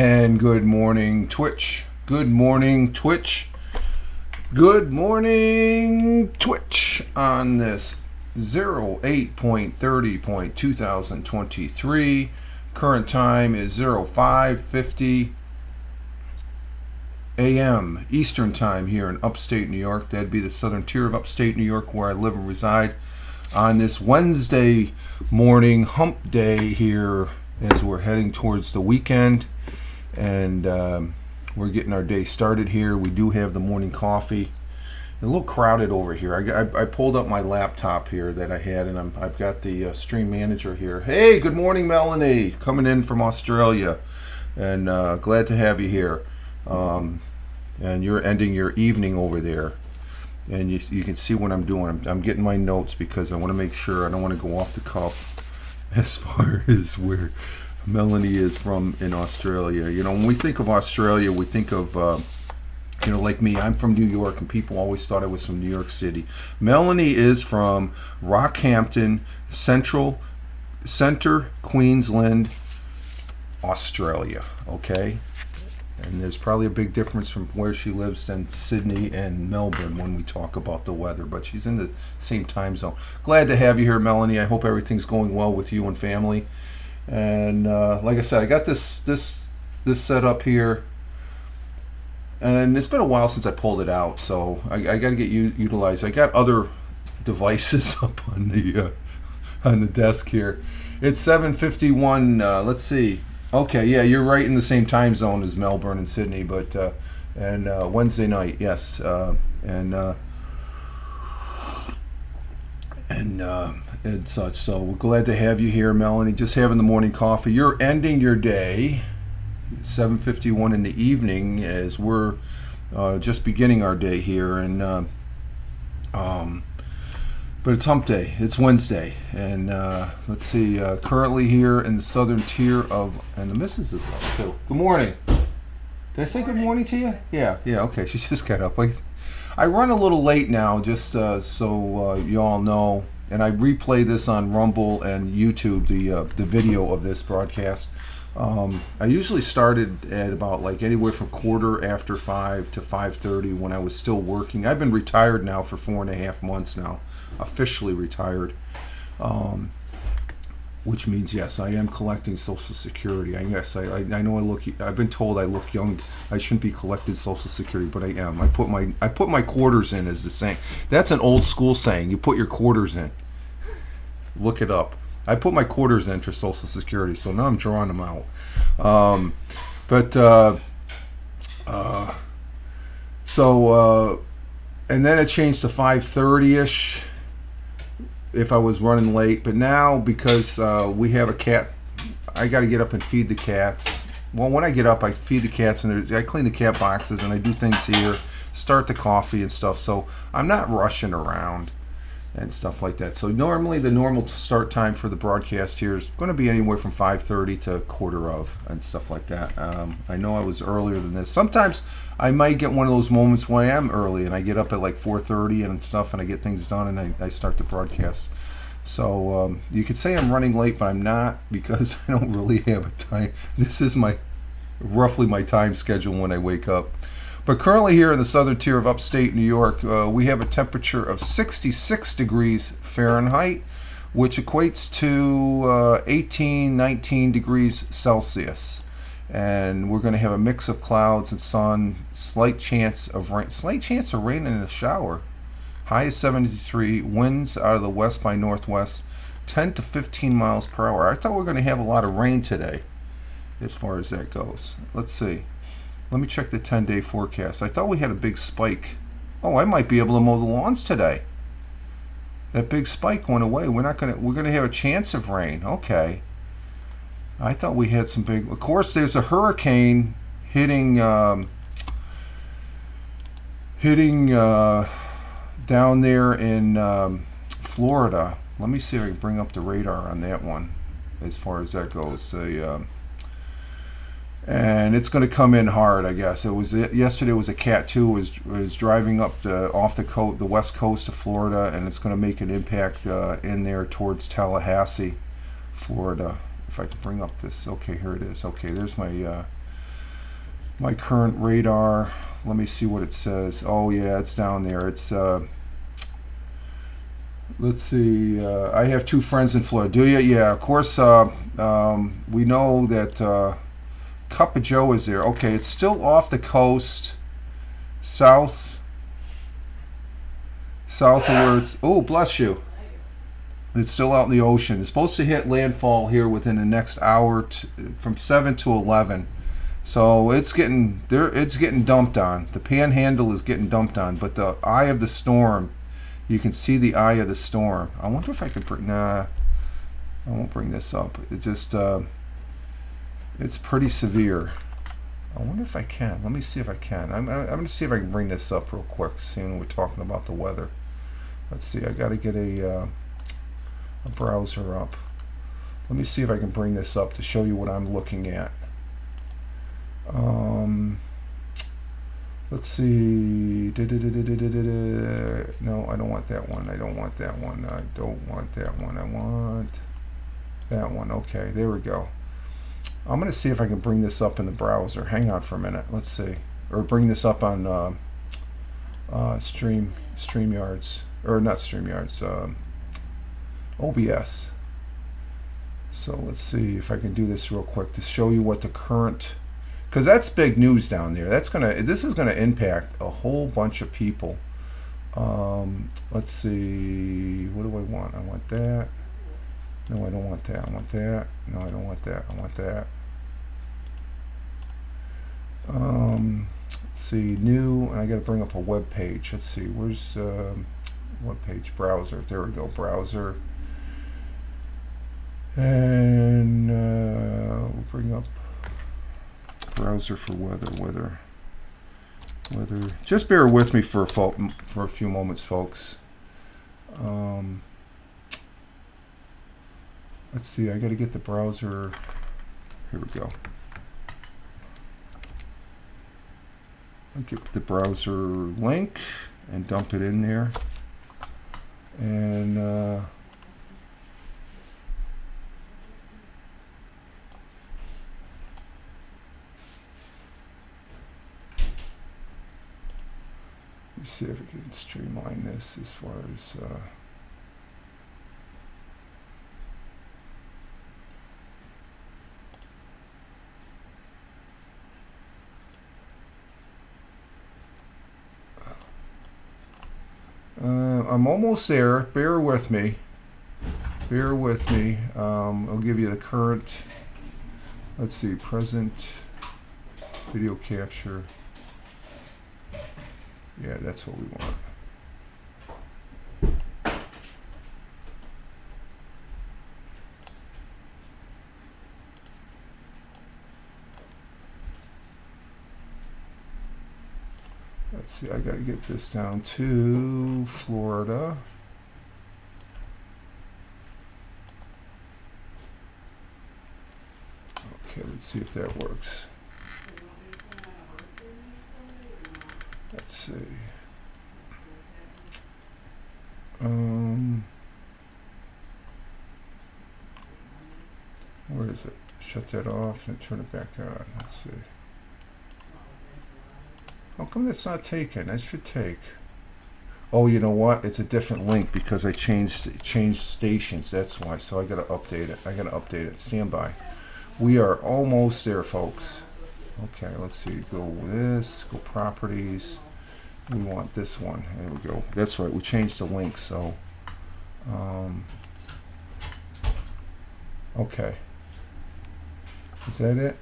And good morning, Twitch. Good morning, Twitch. Good morning, Twitch. On this 08.30.2023. Current time is 05:50 a.m. Eastern Time here in Upstate New York. That'd be the southern tier of Upstate New York where I live and reside. On this Wednesday morning hump day here as we're heading towards the weekend. And we're getting our day started here. We do have the morning coffee. A little crowded over here. I pulled up my laptop here that I had, and I've got the stream manager here. Hey, good morning, Melanie, coming in from Australia, and glad to have you here. And you're ending your evening over there, and you can see what I'm doing. I'm getting my notes because I want to make sure I don't want to go off the cuff as far as where Melanie is from in Australia. You know, when we think of Australia, we think of, like me, I'm from New York, and people always thought I was from New York City. Melanie is from Rockhampton, Center, Queensland, Australia, okay? And there's probably a big difference from where she lives than Sydney and Melbourne when we talk about the weather, but she's in the same time zone. Glad to have you here, Melanie. I hope everything's going well with you and family. And like I said, I got this set up here, and it's been a while since I pulled it out, so I got to get utilized. I got other devices up on the desk here. It's 7:51. Let's see. Okay, yeah, you're right in the same time zone as Melbourne and Sydney, but and Wednesday night, yes, and such. So we're glad to have you here, Melanie. Just having the morning coffee. You're ending your day 7:51 in the evening as we're just beginning our day here, and but it's hump day. It's Wednesday, and let's see. Currently here in the southern tier of, and the missus is up. So good morning. Did I say good morning to you? Yeah. Okay, she just got up. I run a little late now, just so you all know. And I replay this on Rumble and YouTube, the video of this broadcast. I usually started at about anywhere from 5:15 to 5:30 when I was still working. I've been retired now for 4.5 months now, officially retired, which means yes, I am collecting Social Security. I know I've been told I look young. I shouldn't be collecting Social Security, but I am. I put my quarters in, as the saying. That's an old school saying. You put your quarters in. Look it up. I put my quarters in for Social Security, so now I'm drawing them out. And then it changed to 5:30ish if I was running late. But now, because we have a cat, I got to get up and feed the cats. Well, when I get up, I feed the cats, and I clean the cat boxes, and I do things here, start the coffee and stuff. So I'm not rushing around and stuff like that. So normally the normal start time for the broadcast here is going to be anywhere from 5:30 to 5:15 and stuff like that. I know I was earlier than this. Sometimes I might get one of those moments where I am early and I get up at 4:30 and stuff, and I get things done, and I start the broadcast. So you could say I'm running late, but I'm not, because I don't really have a time. This is roughly my time schedule when I wake up. But currently here in the southern tier of Upstate New York, we have a temperature of 66 degrees Fahrenheit, which equates to 19 degrees Celsius. And we're going to have a mix of clouds and sun, slight chance of rain in the shower. High is 73, winds out of the west by northwest, 10 to 15 miles per hour. I thought we were going to have a lot of rain today as far as that goes. Let's see. Let me check the 10-day forecast. I thought we had a big spike. Oh, I might be able to mow the lawns today. That big spike went away. We're gonna have a chance of rain. Okay. I thought we had some big. Of course, there's a hurricane hitting down there in Florida. Let me see if I can bring up the radar on that one as far as that goes. And it's going to come in hard, I guess. Yesterday was a Cat 2. Was driving up off the west coast of Florida, and it's going to make an impact in there towards Tallahassee, Florida. If I can bring up this, okay, here it is. Okay, there's my my current radar. Let me see what it says. Oh yeah, it's down there. It's let's see. I have 2 friends in Florida. Do you? Yeah, of course. We know that Cup of Joe is there. Okay, it's still off the coast, south of where it's. Oh, bless you. It's still out in the ocean. It's supposed to hit landfall here within the next hour, from 7 to 11. So it's getting there. It's getting dumped on. The Panhandle is getting dumped on. But the eye of the storm, you can see the eye of the storm. I wonder if I can bring. Nah, I won't bring this up. It just. It's pretty severe. I wonder if I can. Let me see if I can. I'm going to see if I can bring this up real quick, seeing we're talking about the weather. Let's see. I got to get a browser up. Let me see if I can bring this up to show you what I'm looking at. Let's see. No, I don't want that one. I don't want that one. I don't want that one. I want that one. Okay, there we go. I'm going to see if I can bring this up in the browser. Hang on for a minute. Let's see. Or bring this up on StreamYards. Or not StreamYards. OBS. So let's see if I can do this real quick to show you what the current... Because that's big news down there. This is gonna impact a whole bunch of people. Let's see. What do I want? I want that. No, I don't want that. I want that. No, I don't want that. I want that. Let's see. New. And I got to bring up a web page. Let's see. Where's web page? Browser. There we go. Browser. And we'll bring up browser for weather. Just bear with me for a few moments, folks. Let's see, I got to get the browser. Here we go. I'll get the browser link and dump it in there. And let's see if I can streamline this as far as I'm almost there. Bear with me. I'll give you the current. Let's see, present video capture. Yeah, that's what we want. Let's see, I got to get this down to Florida. Okay, let's see if that works. Let's see. Where is it? Shut that off and turn it back on. Let's see. How come that's not taken? That should take. Oh, you know what? It's a different link because I changed stations. That's why. So I gotta update it. Stand by. We are almost there, folks. Okay, let's see. Go with this. Go properties. We want this one. There we go. That's right. We changed the link. So, okay. Is that it?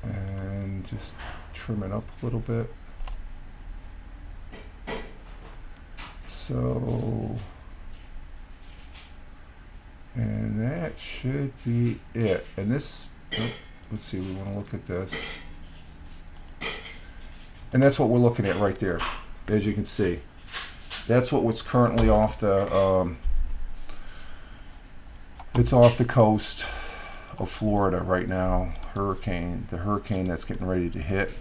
And just trim it up a little bit. So, and that should be it. And this, let's see, we want to look at this. And that's what we're looking at right there, as you can see. That's what was currently off the, it's off the coast of Florida right now. The hurricane that's getting ready to hit.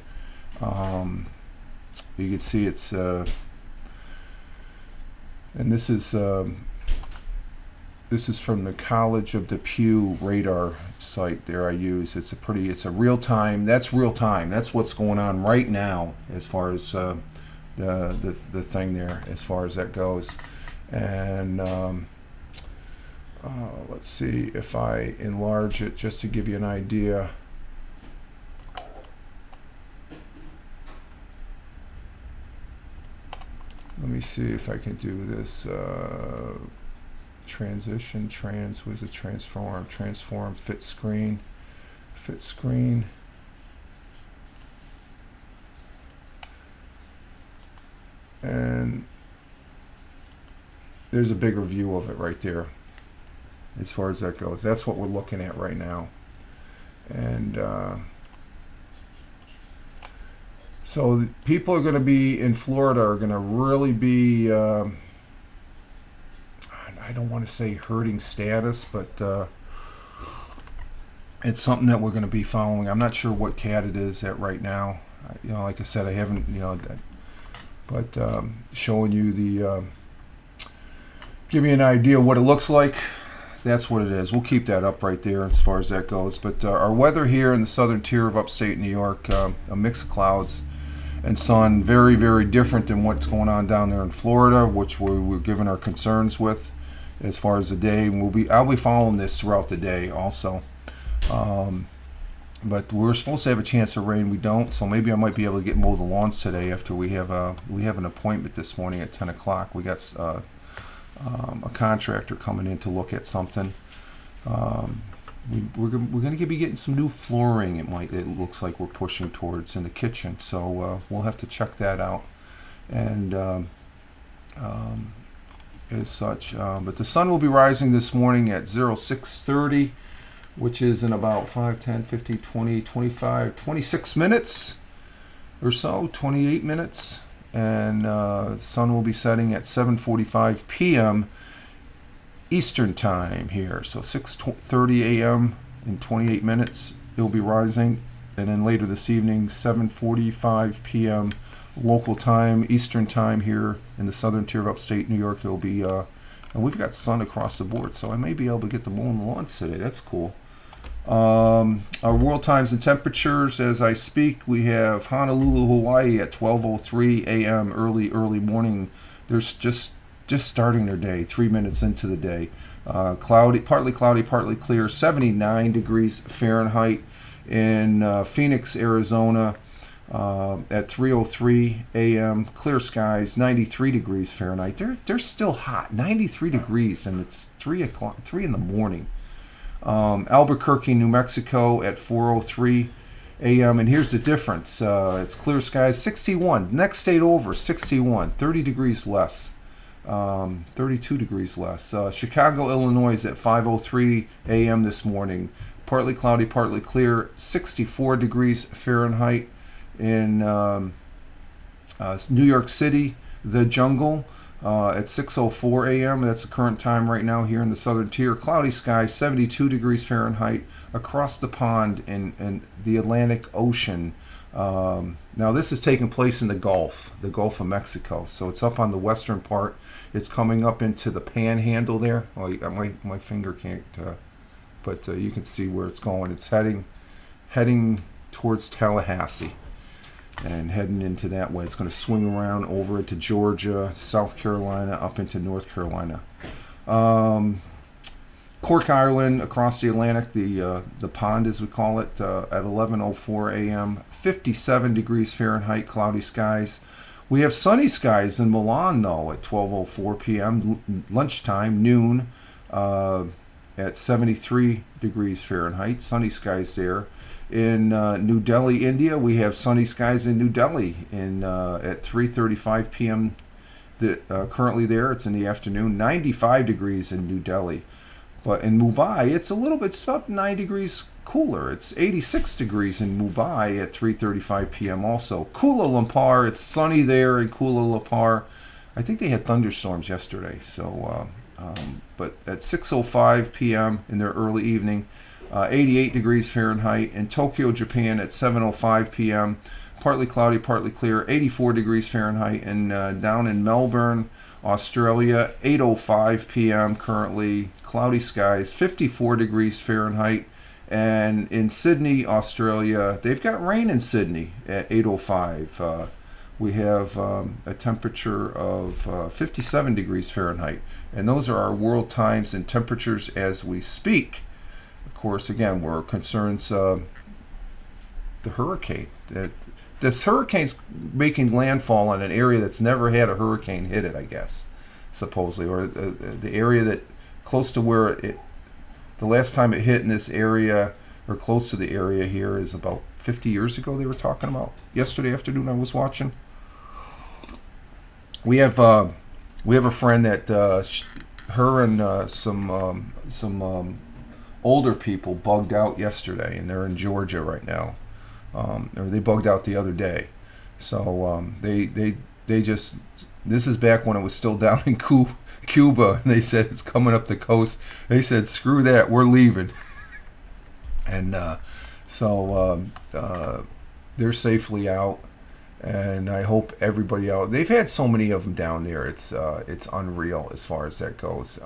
You can see it's, and this is This is from the College of Depew radar site there I use. It's a real time. That's real time. That's what's going on right now as far as the thing there, as far as that goes. And let's see if I enlarge it just to give you an idea. Let me see if I can do this. Transition, was it transform, fit screen. And there's a bigger view of it right there as far as that goes. That's what we're looking at right now. And so people are going to be in Florida are going to really be I don't want to say hurting status, but it's something that we're going to be following. I'm not sure what cat it is at right now. Like I said, I haven't, but showing you the, give you an idea what it looks like. That's what it is. We'll keep that up right there as far as that goes. But our weather here in the southern tier of upstate New York, a mix of clouds and sun, very, very different than what's going on down there in Florida, which we're given our concerns with as far as the day. I'll be following this throughout the day also. But we're supposed to have a chance of rain. We don't, so maybe I might be able to mow the lawns today after we have an appointment this morning at 10 o'clock. We got a contractor coming in to look at something. We're going to be getting some new flooring. It looks like we're pushing towards in the kitchen, so we'll have to check that out. And as such, but the sun will be rising this morning at 06:30, which is in about 5, 10, 15, 20, 25, 26 minutes or so, 28 minutes. And the sun will be setting at 7:45 p.m. Eastern time here. So 6:30 a.m. in 28 minutes, it'll be rising. And then later this evening, 7:45 p.m. local time, Eastern time here in the southern tier of upstate New York, it'll be, and we've got sun across the board, so I may be able to get the mowing the lawns today. That's cool. Our world times and temperatures as I speak, we have Honolulu, Hawaii at 12:03 a.m. early morning. There's just starting their day, 3 minutes into the day. Cloudy, partly clear, 79 degrees Fahrenheit. In Phoenix, Arizona, at 3:03 a.m. clear skies, 93 degrees Fahrenheit. They're still hot, 93 degrees, and it's 3 in the morning. Albuquerque, New Mexico at 4:03 a.m. And here's the difference. It's clear skies, 61. Next state over, 61, 30 degrees less, 32 degrees less. Chicago, Illinois at 5:03 a.m. this morning. Partly cloudy, partly clear, 64 degrees Fahrenheit. In New York City, the jungle, at 6:04 a.m. That's the current time right now here in the southern tier. Cloudy skies, 72 degrees Fahrenheit. Across the pond in the Atlantic Ocean. Now this is taking place in the Gulf of Mexico. So it's up on the western part. It's coming up into the panhandle there. Oh, my finger can't, but you can see where it's going. It's heading towards Tallahassee. And heading into that way. It's going to swing around over into Georgia, South Carolina, up into North Carolina. Cork Island across the Atlantic, the pond as we call it, at 11:04 a.m. 57 degrees Fahrenheit, cloudy skies. We have sunny skies in Milan though at 12:04 p.m. lunchtime, noon, at 73 degrees Fahrenheit, sunny skies there. In New Delhi, India, we have sunny skies in New Delhi at 3:35 p.m. Currently there, it's in the afternoon, 95 degrees in New Delhi. But in Mumbai, it's about 9 degrees cooler. It's 86 degrees in Mumbai at 3:35 p.m. also. Kuala Lumpur, it's sunny there in Kuala Lumpur. I think they had thunderstorms yesterday. So, but at 6:05 p.m. in their early evening, 88 degrees Fahrenheit. In Tokyo, Japan at 7:05 p.m. Partly cloudy, partly clear, 84 degrees Fahrenheit. And down in Melbourne, Australia, 8:05 p.m. currently, cloudy skies, 54 degrees Fahrenheit. And in Sydney, Australia, they've got rain in Sydney at 8:05. We have a temperature of 57 degrees Fahrenheit. And those are our world times and temperatures as we speak. Of course, again, we're concerns the hurricane. This hurricane's making landfall on an area that's never had a hurricane hit it, I guess, supposedly. Or the area that close to where the last time it hit in this area, or close to the area here, is about 50 years ago, they were talking about. Yesterday afternoon I was watching. We have a friend that her and some older people bugged out yesterday, and they're in Georgia right now. Or they bugged out the other day. So they just, this is back when it was still down in Cuba, and they said it's coming up the coast. They said, screw that, we're leaving. And so they're safely out, and I hope everybody out. They've had so many of them down there. It's unreal as far as that goes.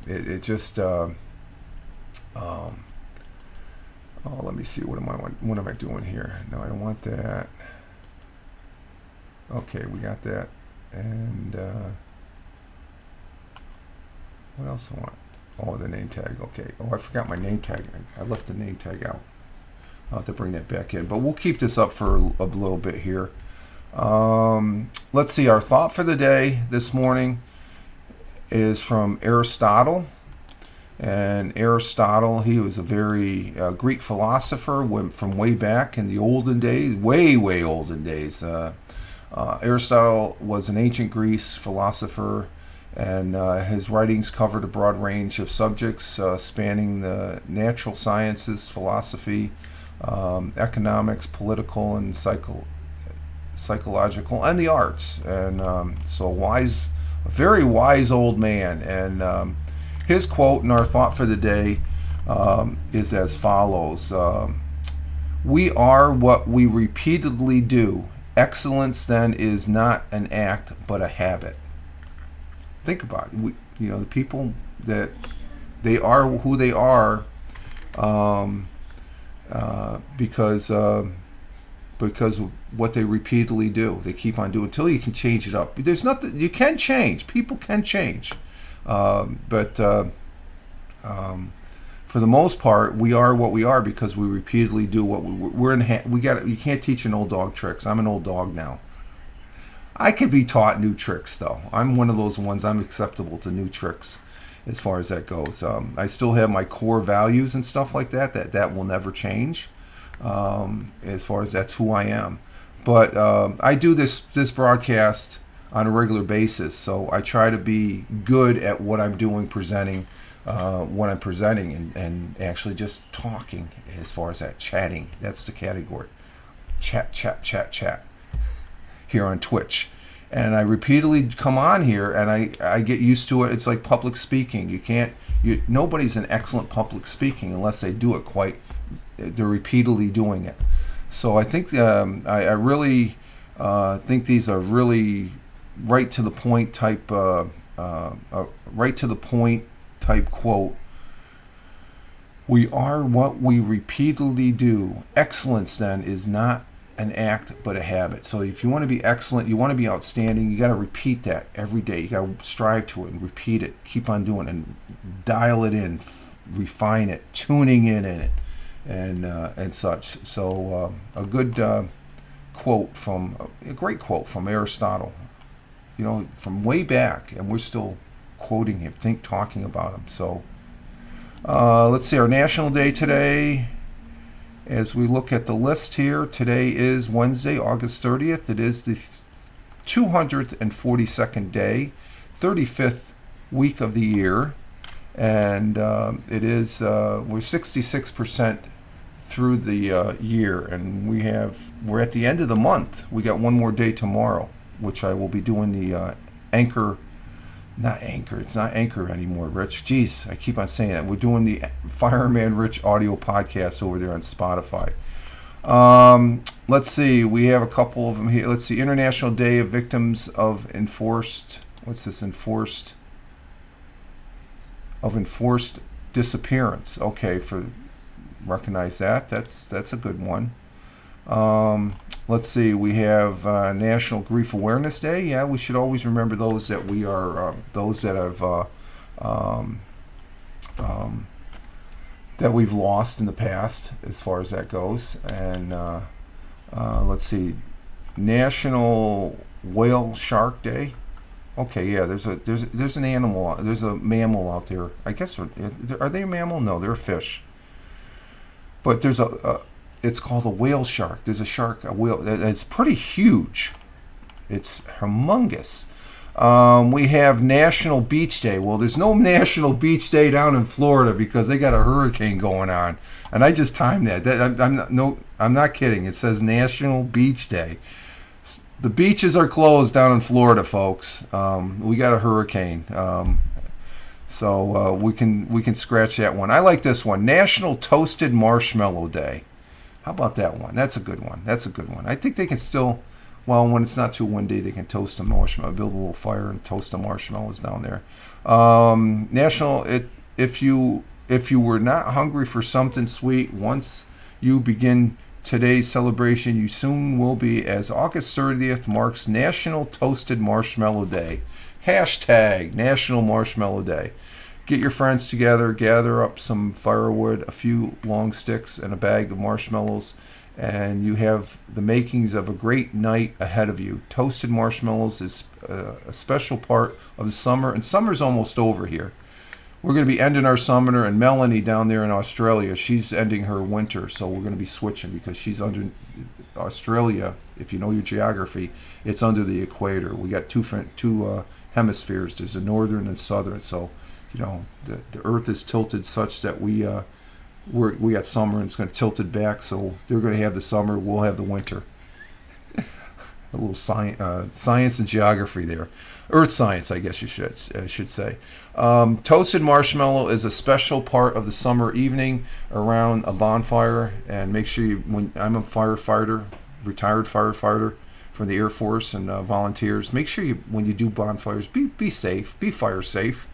It just oh, let me see. What am I doing here? No, I don't want that. Okay, we got that. And what else I want? Oh, the name tag. Okay. Oh, I forgot my name tag. I left the name tag out. I'll have to bring that back in. But we'll keep this up for a little bit here. Let's see. Our thought for the day this morning is from Aristotle. And Aristotle, he was a very Greek philosopher, went from way back in the olden days, way olden days. Aristotle was an ancient Greece philosopher, and his writings covered a broad range of subjects spanning the natural sciences, philosophy, economics, political and psychological, and the arts. And so a very wise old man. And his quote in our thought for the day is as follows. We are what we repeatedly do. Excellence, then, is not an act, but a habit. Think about it. The people that they are who they are because of what they repeatedly do. They keep on doing until you can change it up. There's nothing you can change. People can change. But for the most part, we are what we are because we repeatedly do what we're in. You can't teach an old dog tricks. I'm an old dog now. I could be taught new tricks, though. I'm one of those ones. I'm acceptable to new tricks as far as that goes. I still have my core values and stuff like that. That will never change. As far as that's who I am. But I do this broadcast on a regular basis, so I try to be good at what I'm doing, presenting when I'm presenting, and actually just talking. As far as that, chatting, that's the category. Chat here on Twitch. And I repeatedly come on here, and I get used to it. It's like public speaking. Nobody's an excellent public speaking unless they do it they're repeatedly doing it. So I think I really think these are really right to the point type quote. We are what we repeatedly do. Excellence, then, is not an act but a habit. So if you want to be excellent, you want to be outstanding, you got to repeat that every day. You got to strive to it and repeat it, keep on doing it, and dial it in, refine it, tuning in it, and such. So a good quote a great quote from Aristotle, from way back, and we're still quoting him, talking about him. So let's see, our national day today, as we look at the list here, today is Wednesday, August 30th. It is the 242nd day, 35th week of the year, and it is we're 66% through the year, and we're at the end of the month. We got one more day tomorrow, which I will be doing the it's not Anchor anymore, Rich. Jeez, I keep on saying that. We're doing the Fireman Rich audio podcast over there on Spotify. let's see. We have a couple of them here. Let's see. International Day of Victims of Enforced. What's this? Enforced disappearance. Okay, for recognize that. That's a good one. Let's see. We have National Grief Awareness Day. Yeah, we should always remember those that we are those that have that we've lost in the past, as far as that goes. And let's see. National Whale Shark Day. Okay, yeah. There's an animal. There's a mammal out there. I guess are they a mammal? No, they're a fish. But there's it's called a whale shark. There's a whale. It's pretty huge. It's humongous. We have National Beach Day. Well, there's no National Beach Day down in Florida because they got a hurricane going on, and I just timed that. I'm not kidding. It says National Beach Day. The beaches are closed down in Florida, folks. We got a hurricane. So we can scratch that one. I like this one. National Toasted Marshmallow Day. How about that one? That's a good one. I think they can still, well, when it's not too windy, they can toast a marshmallow, build a little fire and toast the marshmallows down there. If you were not hungry for something sweet, once you begin today's celebration, you soon will be, as August 30th marks National Toasted Marshmallow Day. Hashtag National Marshmallow Day. Get your friends together, gather up some firewood, a few long sticks, and a bag of marshmallows, and you have the makings of a great night ahead of you. Toasted marshmallows is a special part of the summer, and summer's almost over here. We're going to be ending our summer, and Melanie down there in Australia, she's ending her winter, so we're going to be switching because she's under Australia. If you know your geography, it's under the equator. We got two hemispheres. There's a northern and southern, so you know the Earth is tilted such that we got summer and it's going to tilt it back. So they're going to have the summer, we'll have the winter. A little science and geography there. Earth science, I guess you should say. Toasted marshmallow is a special part of the summer evening around a bonfire. And make sure when I'm a firefighter, retired firefighter from the Air Force and volunteers, make sure when you do bonfires, be safe, be fire safe.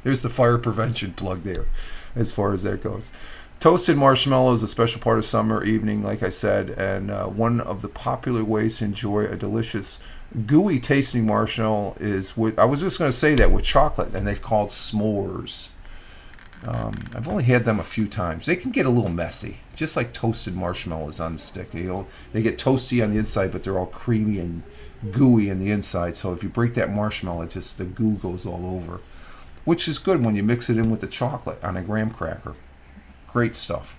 There's the fire prevention plug there, as far as that goes. Toasted marshmallow is a special part of summer evening, like I said, and one of the popular ways to enjoy a delicious, gooey tasting marshmallow is with, I was just going to say that, with chocolate, and they're called s'mores. I've only had them a few times. They can get a little messy, just like toasted marshmallows on the stick. They get toasty on the inside, but they're all creamy and gooey on the inside. So if you break that marshmallow, the goo goes all over, which is good when you mix it in with the chocolate on a graham cracker. Great stuff.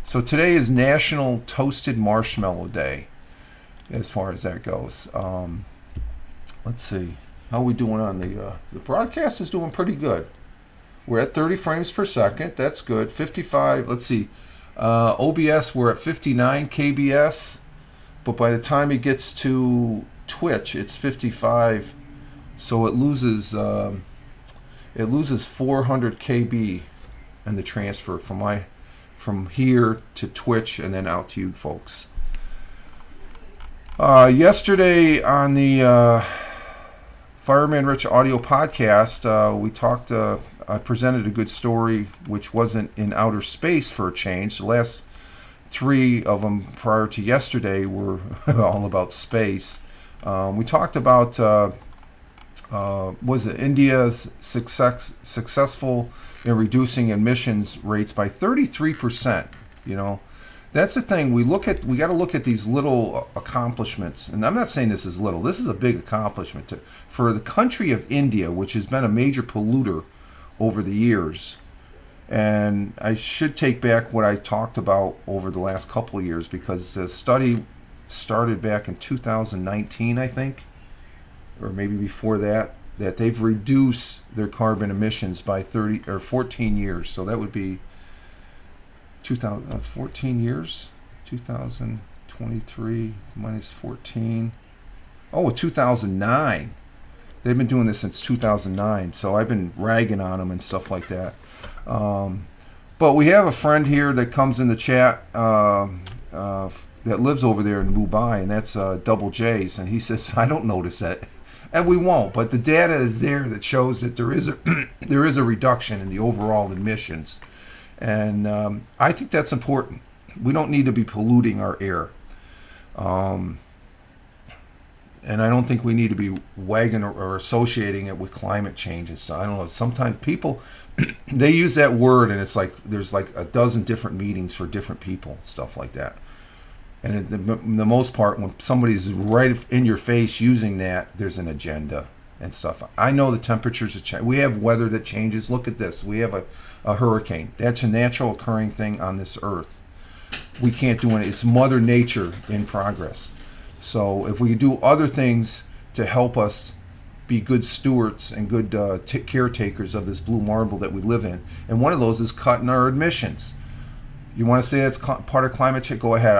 So today is National Toasted Marshmallow Day, as far as that goes. Let's see. How are we doing on the broadcast is doing pretty good. We're at 30 frames per second. That's good. 55. Let's see. OBS, we're at 59 kbs. But by the time it gets to Twitch, it's 55. So it loses 400 kb in the transfer from here to Twitch and then out to you folks. Yesterday on the Fireman Rich audio podcast, we talked. I presented a good story, which wasn't in outer space for a change. The last three of them prior to yesterday were all about space. We talked about was it India's successful in reducing emissions rates by 33%. You know, that's the thing. We got to look at these little accomplishments, and I'm not saying this is little. This is a big accomplishment for the country of India, which has been a major polluter over the years. And I should take back what I talked about over the last couple of years, because the study started back in 2019, I think, or maybe before that they've reduced their carbon emissions by 14 years. So that would be 14 years. 2023 minus 14. Oh, 2009. They've been doing this since 2009, so I've been ragging on them and stuff like that. But we have a friend here that comes in the chat. that lives over there in Mumbai, and that's Double J's, and he says I don't notice that, and we won't. But the data is there that shows that there is a there is a reduction in the overall emissions, and I think that's important. We don't need to be polluting our air. And I don't think we need to be wagging or associating it with climate change and stuff. I don't know. Sometimes people, they use that word and it's like there's like a dozen different meanings for different people, stuff like that. And the most part, when somebody's right in your face using that, there's an agenda and stuff. I know the temperatures have changed. We have weather that changes. Look at this. We have a hurricane. That's a natural occurring thing on this earth. We can't do it. It's Mother Nature in progress. So if we do other things to help us be good stewards and good caretakers of this blue marble that we live in, and one of those is cutting our emissions. You want to say that's part of climate change? Go ahead.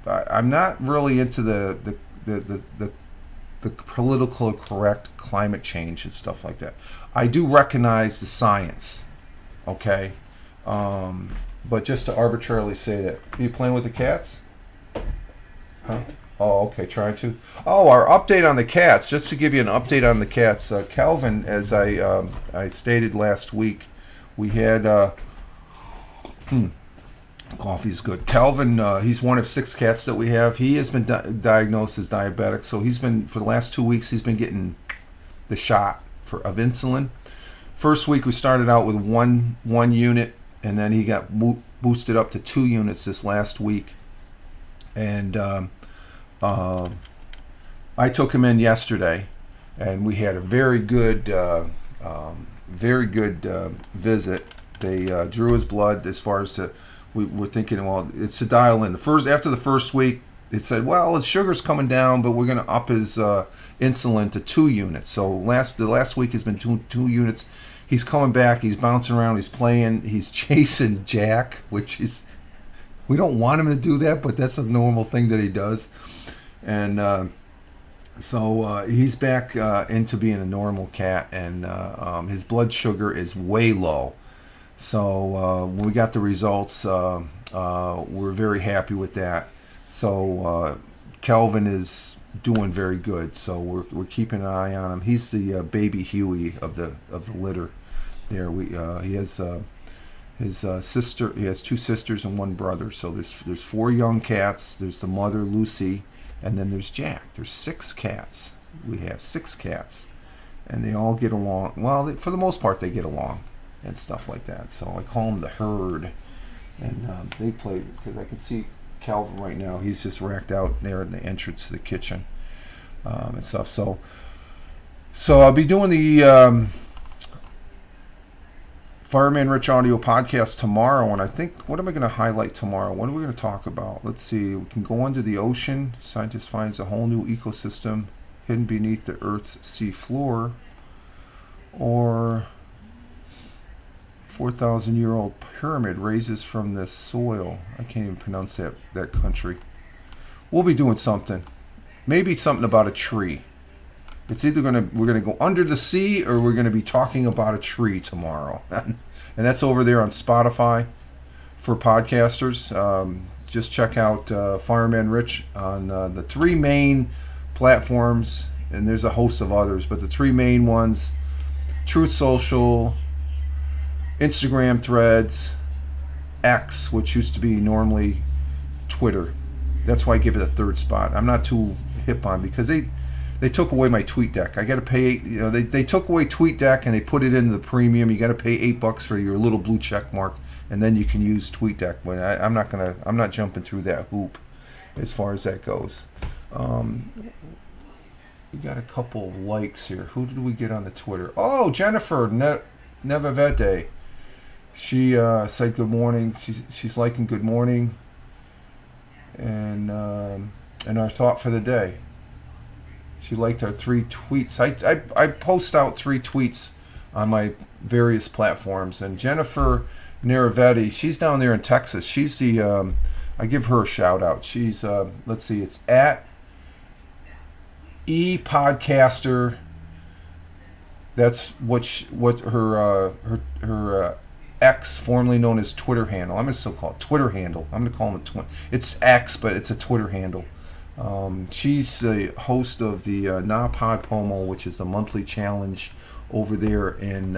I'm not really into the political correct climate change and stuff like that. I do recognize the science, okay, but just to arbitrarily say that. Are you playing with the cats? Huh? Oh, okay, trying to. Oh, our update on the cats. Just to give you an update on the cats, Calvin, as I stated last week, we had coffee is good. Calvin, he's one of 6 cats that we have. He has been diagnosed as diabetic, so he's been for the last 2 weeks. He's been getting the shot of insulin. First week we started out with one unit, and then he got boosted up to 2 units this last week, and I took him in yesterday, and we had a very good visit. They drew his blood as far as we were thinking, well, it's to dial in. After the first week, it said, well, his sugar's coming down, but we're going to up his insulin to 2 units. So the last week has been two units. He's coming back. He's bouncing around. He's playing. He's chasing Jack, which is, we don't want him to do that, but that's a normal thing that he does. And so he's back into being a normal cat, and his blood sugar is way low. So when we got the results, we're very happy with that. So Kelvin is doing very good. So we're keeping an eye on him. He's the baby Huey of the litter. There he has his sister. He has 2 sisters and 1 brother. So there's 4 young cats. There's the mother Lucy, and then there's Jack. There's 6 cats. We have 6 cats, and they all get along. Well, for the most part, they get along and stuff like that. So I call them the herd, and they play, because I can see Calvin right now. He's just racked out there in the entrance to the kitchen and stuff. So I'll be doing the Fireman Rich audio podcast tomorrow, and I think, what am I going to highlight tomorrow? What are we going to talk about? Let's see. We can go under the ocean. Scientist finds a whole new ecosystem hidden beneath the Earth's sea floor, or 4,000-year-old pyramid raises from the soil. I can't even pronounce that country. We'll be doing something. Maybe something about a tree. It's either we're gonna go under the sea, or we're gonna be talking about a tree tomorrow, and that's over there on Spotify for podcasters. Just check out Fireman Rich on the 3 main platforms, and there's a host of others, but the 3 main ones: Truth Social, Instagram, Threads, X, which used to be normally Twitter. That's why I give it a 3rd spot. I'm not too hip on, because they took away my TweetDeck. I got to pay, they took away TweetDeck and they put it into the premium. You got to pay $8 for your little blue check mark, and then you can use TweetDeck. But I'm not jumping through that hoop as far as that goes. We got a couple of likes here. Who did we get on the Twitter? Oh, Jennifer Nevavete. She said good morning. She's liking good morning, and our thought for the day. She liked our 3 tweets. I post out 3 tweets on my various platforms. And Jennifer Neravetti, she's down there in Texas. She's the, I give her a shout out. She's, let's see, it's at ePodcaster. That's what her X, formerly known as Twitter handle. I'm going to still call it Twitter handle. I'm going to call him it's X, but it's a Twitter handle. She's the host of the Na Pod Pomo, which is the monthly challenge over there in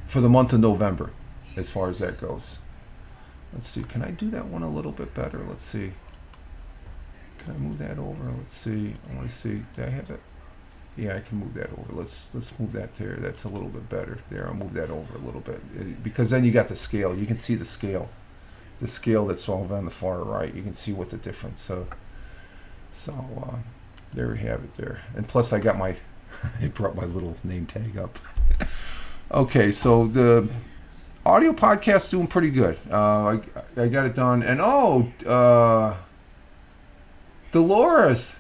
for the month of November, as far as that goes. Let's see. Can I do that one a little bit better? Let's see. Can I move that over? Let's see. I want to see. Did I have it? Yeah, I can move that over. Let's move that there. That's a little bit better. There, I'll move that over a little bit because then you got the scale. You can see the scale. The scale that's over on the far right. You can see what the difference. So there we have it there. And plus, I got my I brought my little name tag up. Okay, so the audio podcast's doing pretty good. I got it done, and Dolores,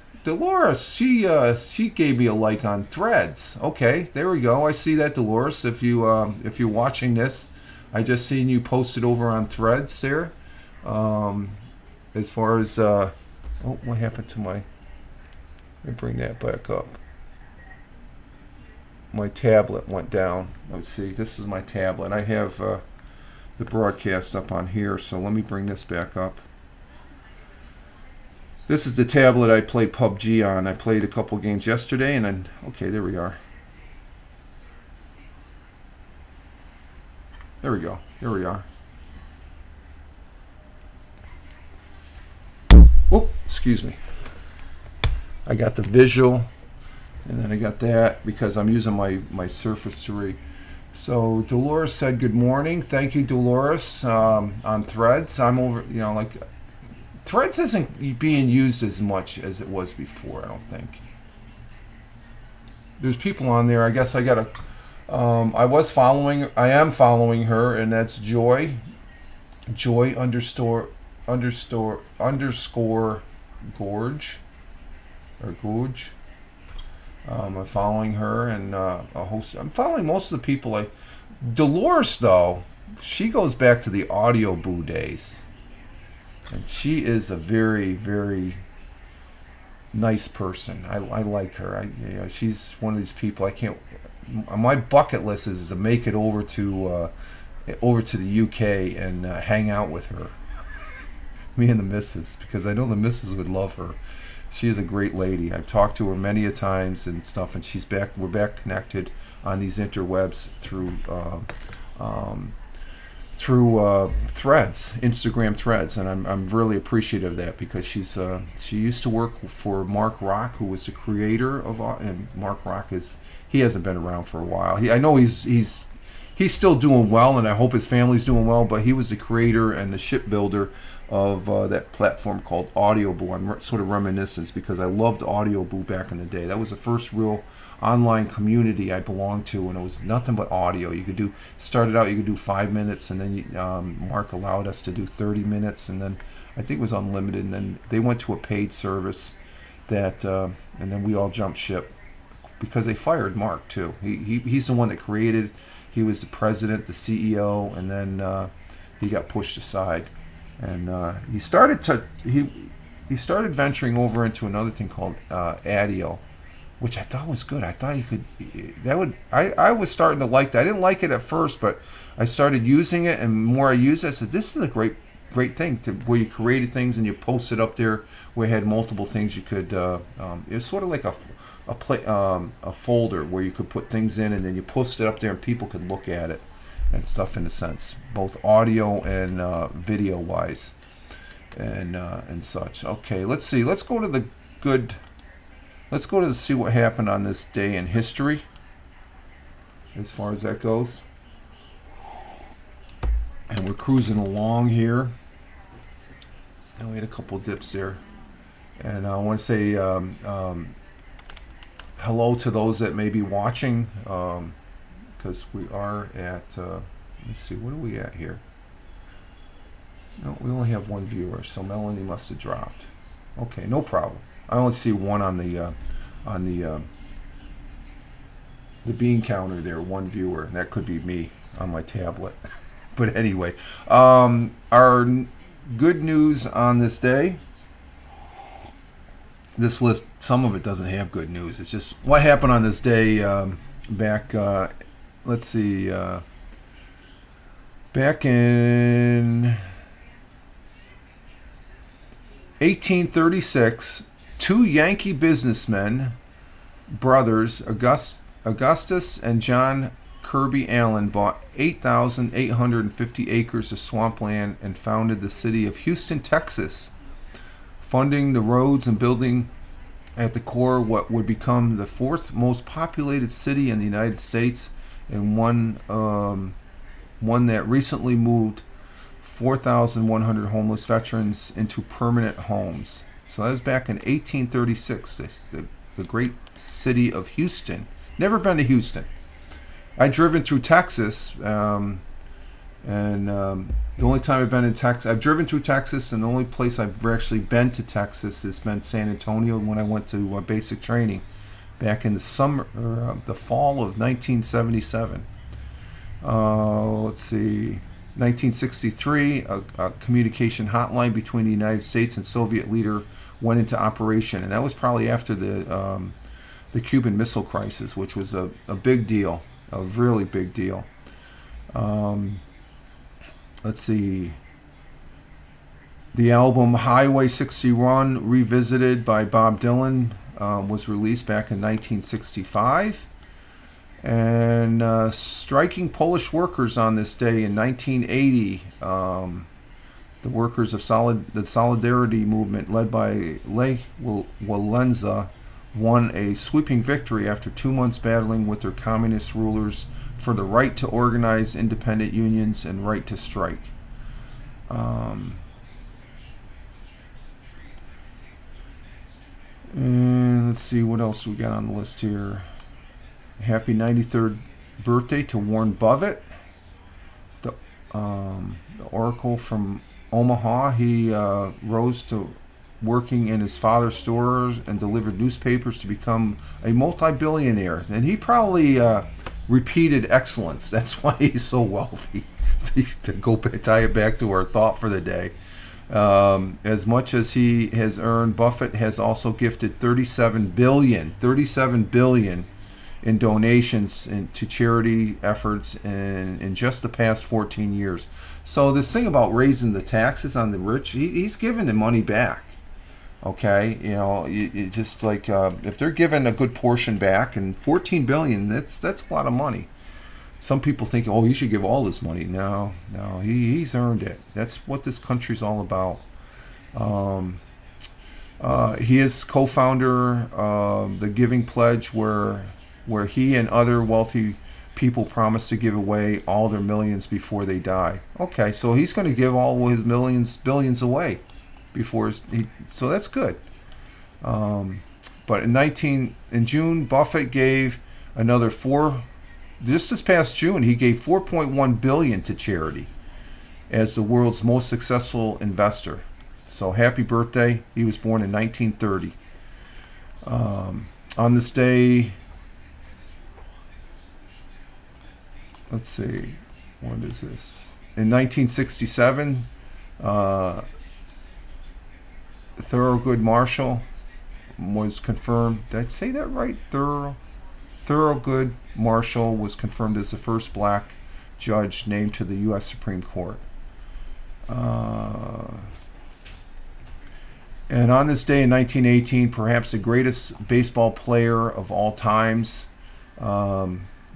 she gave me a like on Threads. Okay, there we go. I see that, Dolores. If you're watching this, I just seen you posted over on Threads there. As far as what happened to my? Let me bring that back up. My tablet went down. Let's see. This is my tablet. I have the broadcast up on here, so let me bring this back up. This is the tablet I played PUBG on. I played a couple games yesterday, and then okay, there we are. There we go. Here we are. Oh, excuse me. I got the visual, and then I got that because I'm using my Surface 3. So Dolores said good morning. Thank you, Dolores. On Threads, I'm over. Threads isn't being used as much as it was before, I don't think. There's people on there. I guess I got I am following her, and that's Joy underscore Gorge. I'm following her, and I'm following most of the people. Dolores, though, she goes back to the Audio Boo days. And she is a very, very nice person. I like her. She's one of these people I can't. My bucket list is to make it over to the UK and hang out with her. Me and the missus, because I know the missus would love her. She is a great lady. I've talked to her many a times and stuff, and she's back. We're back connected on these interwebs through Threads, Instagram Threads, and I'm really appreciative of that because she used to work for Mark Rock, who was the creator of, and Mark Rock he hasn't been around for a while. I know he's still doing well, and I hope his family's doing well, but he was the creator and the shipbuilder of that platform called Audio Boo. I'm sort of reminiscence because I loved Audio Boo back in the day. That was the first real online community I belonged to, and it was nothing but audio. You could do 5 minutes, and then Mark allowed us to do 30 minutes, and then I think it was unlimited, and then they went to a paid service that and then we all jumped ship because they fired Mark too. He's the one that created. He was the president, the CEO, and then he got pushed aside, and he started venturing over into another thing called Adio, which I thought was good. I thought I was starting to like that. I didn't like it at first, but I started using it, and the more I used it, I said, this is a great thing where you created things and you posted up there where you had multiple things you could, it was sort of like a folder where you could put things in, and then you post it up there and people could look at it and stuff, in a sense, both audio and video wise and such. Okay, let's see. Let's go to see what happened on this day in history, as far as that goes. And we're cruising along here. And we had a couple dips there. And I want to say hello to those that may be watching, because we are at, let's see, what are we at here? No, we only have one viewer, so Melanie must have dropped. Okay, no problem. I only see one on the bean counter there, one viewer, and that could be me on my tablet. But anyway, our good news on this day. This list, some of it doesn't have good news. It's just what happened on this day back. Let's see. Back in 1836, two Yankee businessmen, brothers, Augustus and John Kirby Allen, bought 8,850 acres of swampland and founded the city of Houston, Texas, funding the roads and building at the core what would become the fourth most populated city in the United States, and one that recently moved 4,100 homeless veterans into permanent homes. So that was back in 1836, the great city of Houston. Never been to Houston. I've driven through Texas, and the only time I've been in Texas, I've driven through Texas, and the only place I've actually been to Texas has been San Antonio when I went to basic training back in the fall of 1977. Let's see, 1963, a communication hotline between the United States and Soviet leader went into operation, and that was probably after the Cuban Missile Crisis, which was a big deal, a really big deal. Let's see. The album Highway 61 Revisited by Bob Dylan was released back in 1965. And striking Polish workers on this day in 1980, the workers of the Solidarity movement led by Lech Walesa won a sweeping victory after 2 months battling with their communist rulers for the right to organize independent unions and right to strike. And let's see, what else we got on the list here. Happy 93rd birthday to Warren Buffett, the Oracle from Omaha. He rose to working in his father's stores and delivered newspapers to become a multi-billionaire. And he probably repeated excellence. That's why he's so wealthy. To go tie it back to our thought for the day. As much as he has earned, Buffett has also gifted $37 billion in donations to charity efforts in just the past 14 years. So this thing about raising the taxes on the rich, he's giving the money back. Okay, you know, it just like if they're giving a good portion back, and 14 billion, that's a lot of money. Some people think, oh, he should give all his money. No, he's earned it. That's what this country's all about. He is co-founder of the Giving Pledge, where he and other wealthy people promise to give away all their millions before they die. Okay, so he's going to give all his billions away before so that's good. But in June, Buffett gave another just this past June, he gave $4.1 billion to charity as the world's most successful investor. So happy birthday. He was born in 1930. On this day, let's see, what is this? In 1967, Thurgood Marshall was confirmed. Did I say that right? Thurgood Marshall was confirmed as the first black judge named to the U.S. Supreme Court. And on this day in 1918, perhaps the greatest baseball player of all times,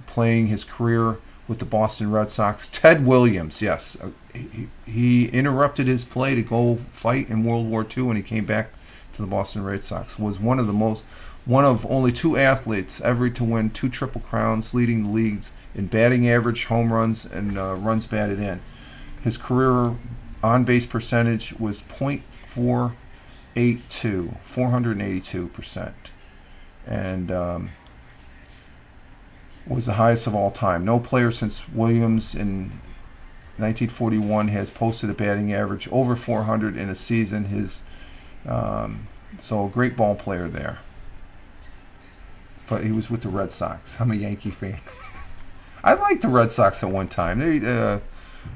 playing his career with the Boston Red Sox, Ted Williams, yes. He interrupted his play to go fight in World War II, and he came back to the Boston Red Sox. Was one of only two athletes ever to win 2 Triple Crowns, leading the leagues in batting average, home runs, and runs batted in. His career on-base percentage was .482, 482%, and was the highest of all time. No player since Williams in 1941 has posted a batting average over 400 in a season. So a great ball player there. But he was with the Red Sox. I'm a Yankee fan. I liked the Red Sox at one time.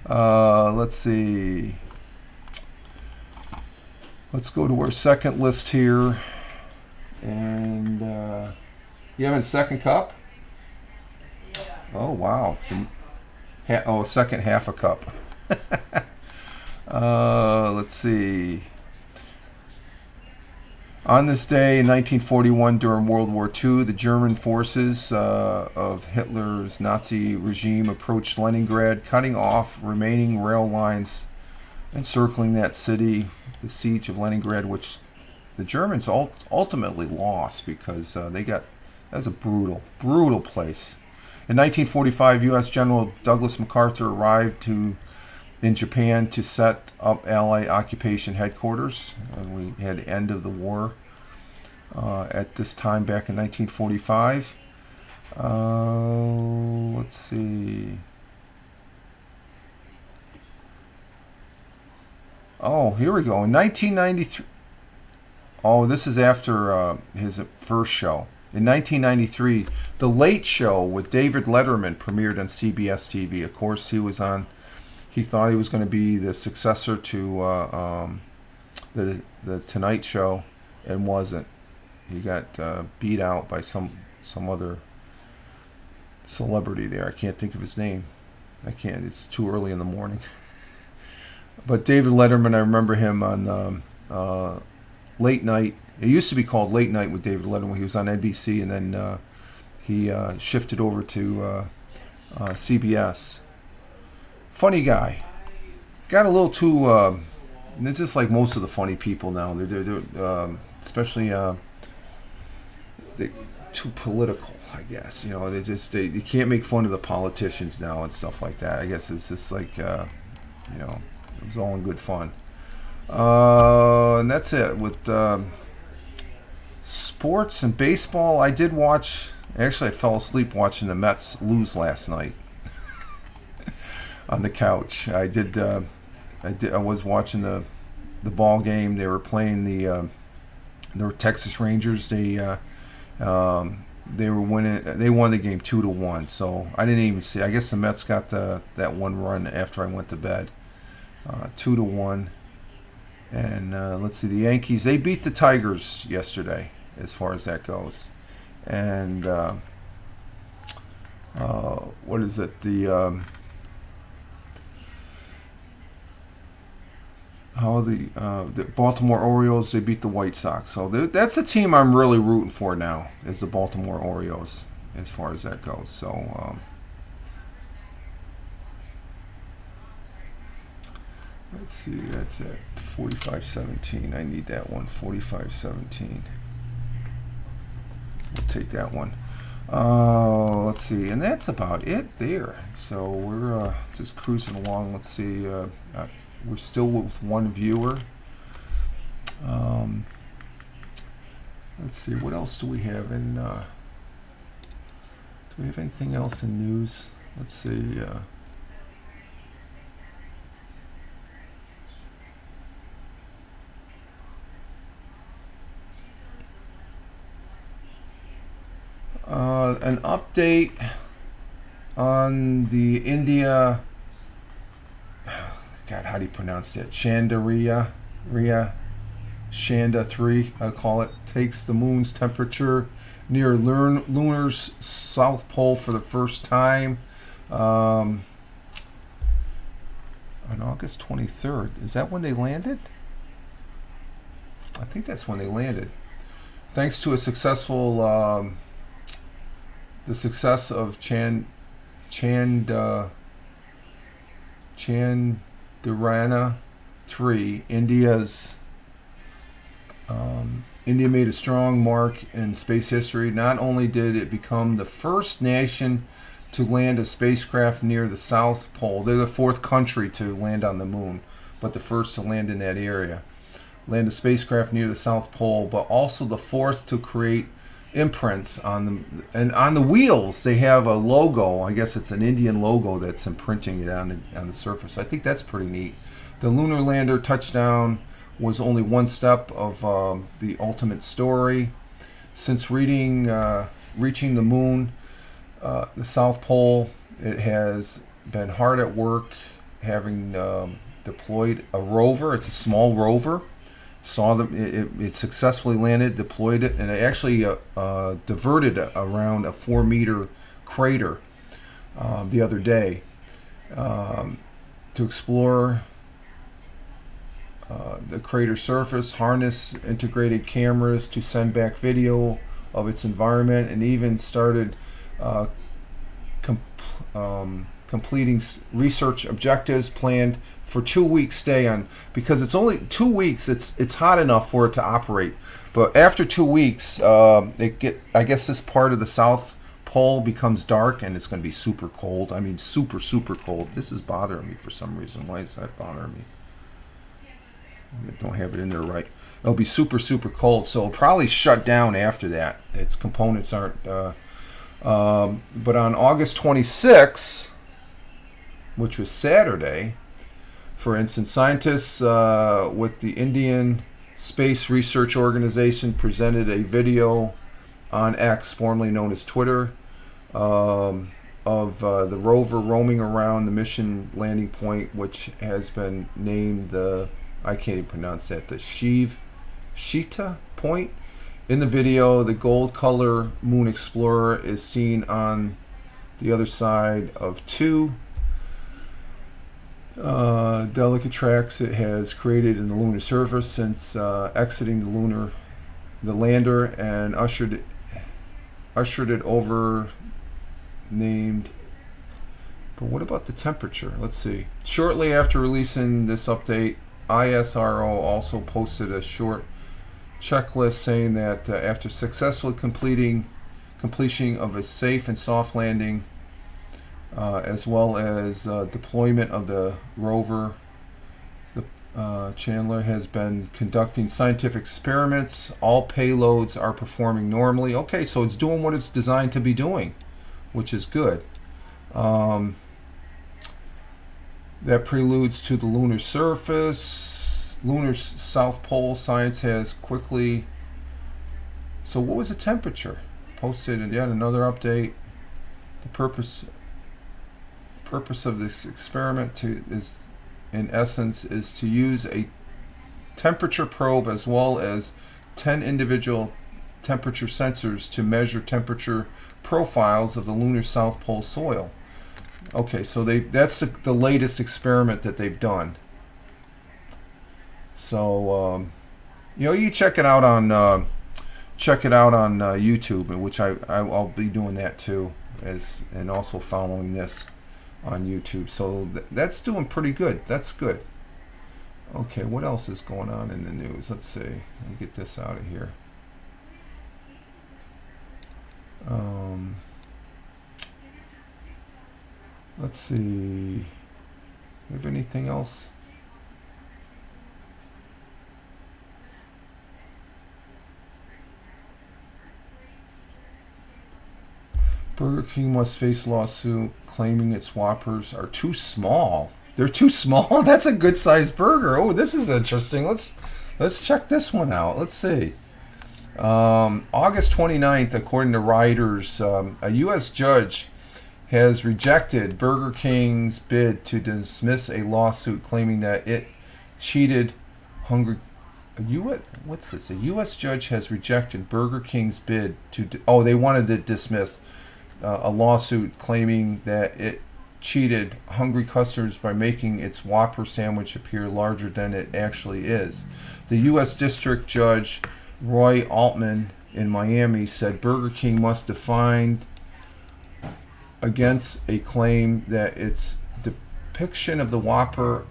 Let's see. Let's go to our second list here. And you having a second cup? Oh wow. Second half a cup. Let's see. On this day in 1941, during World War II, the German forces of Hitler's Nazi regime approached Leningrad, cutting off remaining rail lines, encircling that city. The siege of Leningrad, which the Germans ultimately lost because that was a brutal place. In 1945, U.S. General Douglas MacArthur arrived in Japan to set up Allied occupation headquarters. We had the end of the war at this time back in 1945. Let's see. Oh, here we go. In 1993. Oh, this is after his first show. In 1993, The Late Show with David Letterman premiered on CBS TV. Of course, he thought he was going to be the successor to the Tonight Show, and wasn't. He got beat out by some other celebrity there. I can't think of his name. I can't. It's too early in the morning. But David Letterman, I remember him on Late Night. It used to be called Late Night with David Letterman. He was on NBC, and then he shifted over to CBS. Funny guy. Got a little too. It's just like most of the funny people now. They're especially too political. I guess you can't make fun of the politicians now and stuff like that. I guess it's just like it was all in good fun. And that's it with sports and baseball. I did watch. Actually, I fell asleep watching the Mets lose last night on the couch. I was watching the ball game. They were playing the Texas Rangers. They were winning. They won the game 2-1. So I didn't even see. I guess the Mets got that one run after I went to bed. 2-1. And let's see, the Yankees, they beat the Tigers yesterday, as far as that goes. And what is it? The Baltimore Orioles, they beat the White Sox. So that's a team I'm really rooting for now, is the Baltimore Orioles, as far as that goes. So let's see, that's it. 45-17. I need that one. 45-17. We'll take that one. Let's see, and that's about it there. So we're just cruising along. Let's see. We're still with one viewer. Let's see, what else do we have in? Do we have anything else in news? Let's see. An update on the India. God, how do you pronounce that? Chandrayaan 3, I'll call it, takes the moon's temperature near lunar's south pole for the first time on August 23rd. Is that when they landed? I think that's when they landed. Thanks to a successful the success of Chandrayaan 3, India made a strong mark in space history. Not only did it become the first nation to land a spacecraft near the South Pole, they're the fourth country to land on the moon, but the first to land in that area. Land a spacecraft near the South Pole, but also the fourth to create imprints on them. And on the wheels, they have a logo. I guess it's an Indian logo that's imprinting it on the surface. I think that's pretty neat. The lunar lander touchdown was only one step of the ultimate story. Since reaching the moon, the South Pole, it has been hard at work, having deployed a rover. It's a small rover. It successfully landed, deployed it, and it actually diverted around a 4-meter crater. the other day, to explore the crater surface, harness integrated cameras to send back video of its environment, and even started uh, completing research objectives planned for 2 weeks stay on, because it's only 2 weeks. It's hot enough for it to operate, but after 2 weeks, I guess this part of the South Pole becomes dark and it's going to be super cold. I mean, super super cold. This is bothering me for some reason. Why is that bothering me? I don't have it in there right. It'll be super super cold, so it'll probably shut down after that. Its components aren't. But on August 26th, which was Saturday, for instance, scientists with the Indian Space Research Organization presented a video on X, formerly known as Twitter, of the rover roaming around the mission landing point, which has been named the, I can't even pronounce that, the Shita point. In the video, the gold color moon explorer is seen on the other side of two delicate tracks it has created in the lunar surface since exiting the lander, and ushered it over named. But what about the temperature? Let's see. Shortly after releasing this update, ISRO also posted a short checklist saying that after successfully completion of a safe and soft landing, as well as deployment of the rover, the Chandler has been conducting scientific experiments. All payloads are performing normally. Okay, so it's doing what it's designed to be doing, which is good. That preludes to the lunar surface, lunar South Pole. Science has quickly. So what was the temperature? Posted in yet another update. The purpose of this experiment is, in essence, is to use a temperature probe as well as 10 individual temperature sensors to measure temperature profiles of the lunar South Pole soil. Okay, so that's the latest experiment that they've done. So you check it out on YouTube, which I'll be doing that too, and also following this on YouTube. So that's doing pretty good. That's good. Okay, what else is going on in the news? Let's see. Let me get this out of here. Let's see. Do we have anything else? Burger King must face lawsuit claiming its Whoppers are too small. They're too small? That's a good sized burger. Oh, this is interesting. Let's check this one out. Let's see. August 29th, according to Reuters, a U.S. judge has rejected Burger King's bid to dismiss a lawsuit claiming that it cheated hungry. What's this? A U.S. judge has rejected Burger King's bid to. They wanted to dismiss a lawsuit claiming that it cheated hungry customers by making its Whopper sandwich appear larger than it actually is. The U.S. District Judge Roy Altman in Miami said Burger King must defend against a claim that its depiction of the Whopper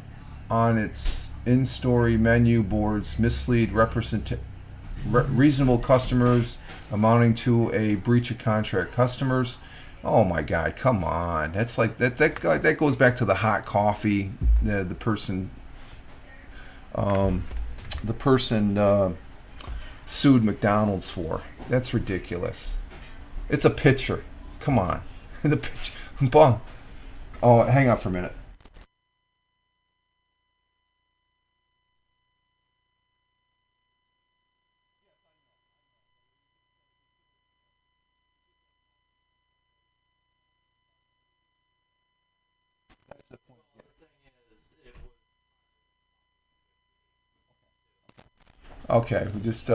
on its in-store menu boards mislead reasonable customers, amounting to a breach of contract. Customers, oh my God, come on! That's like that goes back to the hot coffee. The person sued McDonald's for. That's ridiculous. It's a pitcher. Come on. The pitch. Oh, hang on for a minute. Okay, we just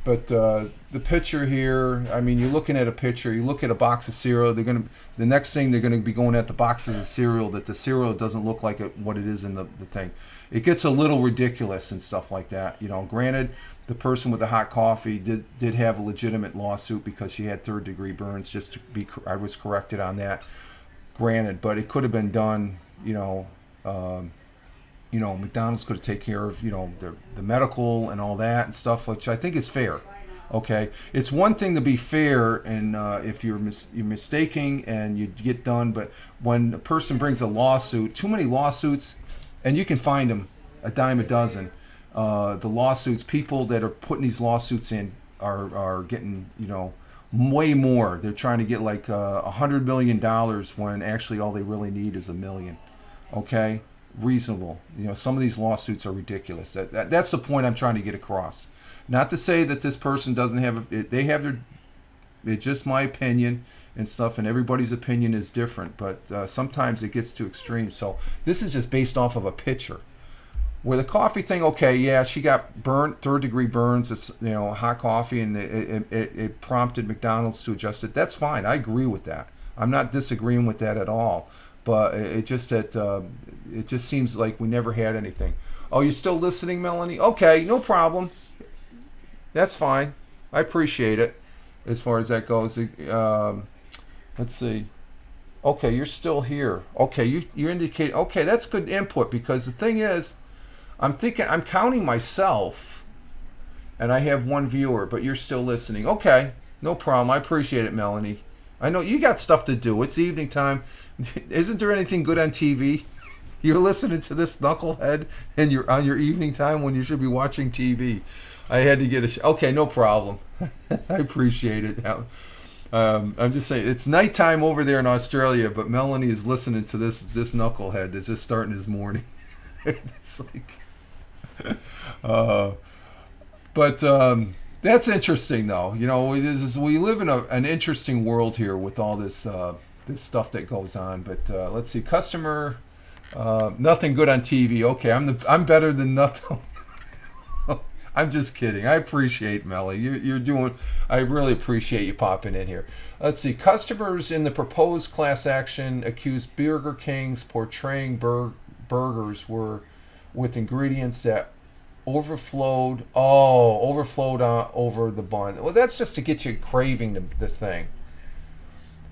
But the picture here, I mean, you're looking at a picture. You look at a box of cereal. The next thing they're gonna be going at the boxes of cereal. That the cereal doesn't look like what it is in the thing. It gets a little ridiculous and stuff like that. Granted, the person with the hot coffee did have a legitimate lawsuit because she had third-degree burns. Just to be, I was corrected on that. Granted, but it could have been done. McDonald's could have taken care of, the medical and all that and stuff, which I think is fair. Okay, it's one thing to be fair, and if you're mistaking and you get done, but when a person brings a lawsuit, too many lawsuits, and you can find them a dime a dozen. The lawsuits, people that are putting these lawsuits in are getting, way more. They're trying to get like $100 million when actually all they really need is $1 million. Okay. Reasonable. Some of these lawsuits are ridiculous. That's the point I'm trying to get across. Not to say that this person doesn't have they have their, it's just my opinion and stuff, and everybody's opinion is different, but sometimes it gets to extremes. So this is just based off of a picture. Where the coffee thing, okay, yeah, she got burnt, third-degree burns. It's hot coffee, and it prompted McDonald's to adjust it. That's fine. I agree with that. I'm not disagreeing with that at all. But it just seems like we never had anything. Oh, you're still listening, Melanie? Okay, no problem. That's fine. I appreciate it. As far as that goes, let's see. Okay, you're still here. Okay, you indicate. Okay, that's good input, because the thing is, I'm counting myself, and I have one viewer, but you're still listening. Okay, no problem. I appreciate it, Melanie. I know you got stuff to do. It's evening time. Isn't there anything good on TV? You're listening to this knucklehead, and you're on your evening time when you should be watching TV. I had to get okay, no problem. I appreciate it. I'm just saying, it's nighttime over there in Australia, but Melanie is listening to this knucklehead that's just starting his morning. It's like, but that's interesting, though. We live in an interesting world here with all this stuff that goes on. But let's see, customer, nothing good on TV. Okay, I'm better than nothing. I'm just kidding. I appreciate Melly. You're doing. I really appreciate you popping in here. Let's see. Customers in the proposed class action accused Burger King's portraying burgers were with ingredients that overflowed over the bun. Well, that's just to get you craving the thing.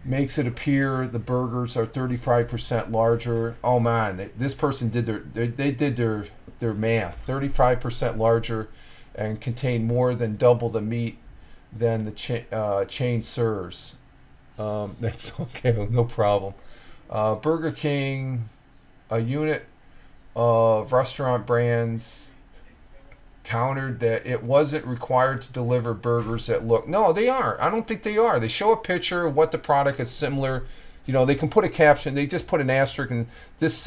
Makes it appear the burgers are 35% larger. Oh man, this person did their math. 35% larger, and contain more than double the meat than the chain serves. That's okay, no problem. Burger King, a unit of restaurant brands, countered that it wasn't required to deliver burgers that look. No, they aren't. I don't think they are. They show a picture of what the product is similar. They can put a caption. They just put an asterisk, and this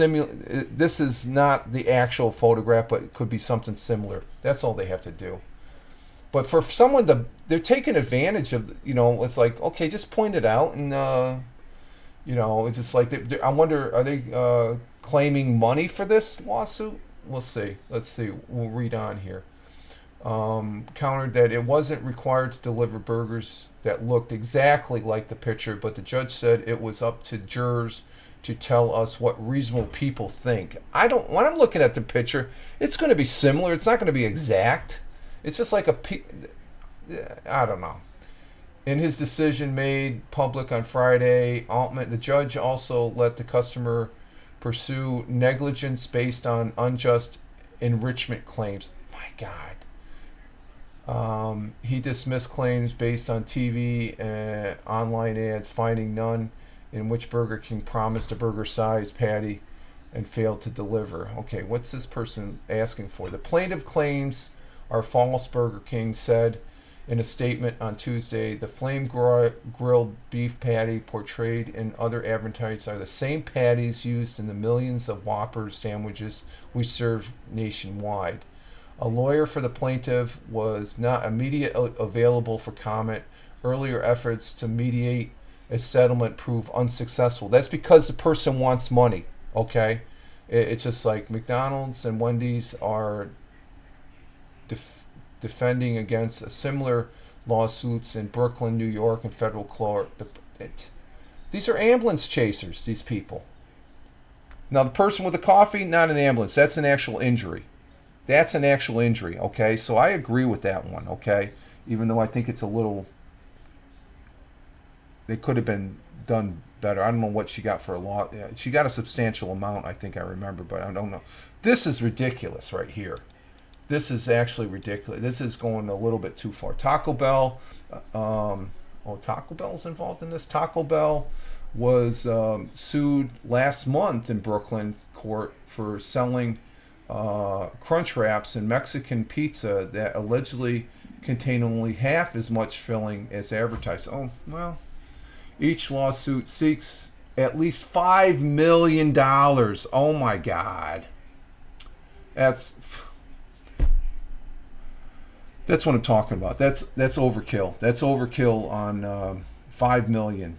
is not the actual photograph, but it could be something similar. That's all they have to do. But for someone they're taking advantage of. It's like, okay, just point it out, and it's just like I wonder, are they claiming money for this lawsuit? We'll see. Let's see. We'll read on here. Countered that it wasn't required to deliver burgers that looked exactly like the picture, but the judge said it was up to jurors to tell us what reasonable people think. When I'm looking at the picture, it's going to be similar. It's not going to be exact. It's just like I don't know. In his decision made public on Friday, the judge also let the customer pursue negligence based on unjust enrichment claims. My God. He dismissed claims based on TV and online ads, finding none in which Burger King promised a burger-sized patty and failed to deliver. Okay, what's this person asking for? The plaintiff claims are false. Burger King said in a statement on Tuesday, the flame-grilled beef patty portrayed in other advertisements are the same patties used in the millions of Whoppers sandwiches we serve nationwide. A lawyer for the plaintiff was not immediately available for comment. Earlier efforts to mediate a settlement proved unsuccessful. That's because the person wants money, okay? It's just like McDonald's and Wendy's are defending against similar lawsuits in Brooklyn, New York, and federal court. These are ambulance chasers, these people. Now, the person with the coffee, not an ambulance. That's an actual injury. That's an actual injury, okay? So I agree with that one, okay? Even though I think it's a little... They could have been done better. I don't know what she got for a law. She got a substantial amount, I think I remember, but I don't know. This is ridiculous right here. This is actually ridiculous. This is going a little bit too far. Taco Bell, Taco Bell's involved in this. Taco Bell was sued last month in Brooklyn court for selling Crunch Wraps and Mexican pizza that allegedly contain only half as much filling as advertised. Oh, well, each lawsuit seeks at least $5 million. Oh my God. That's what I'm talking about. That's overkill. That's overkill on $5 million.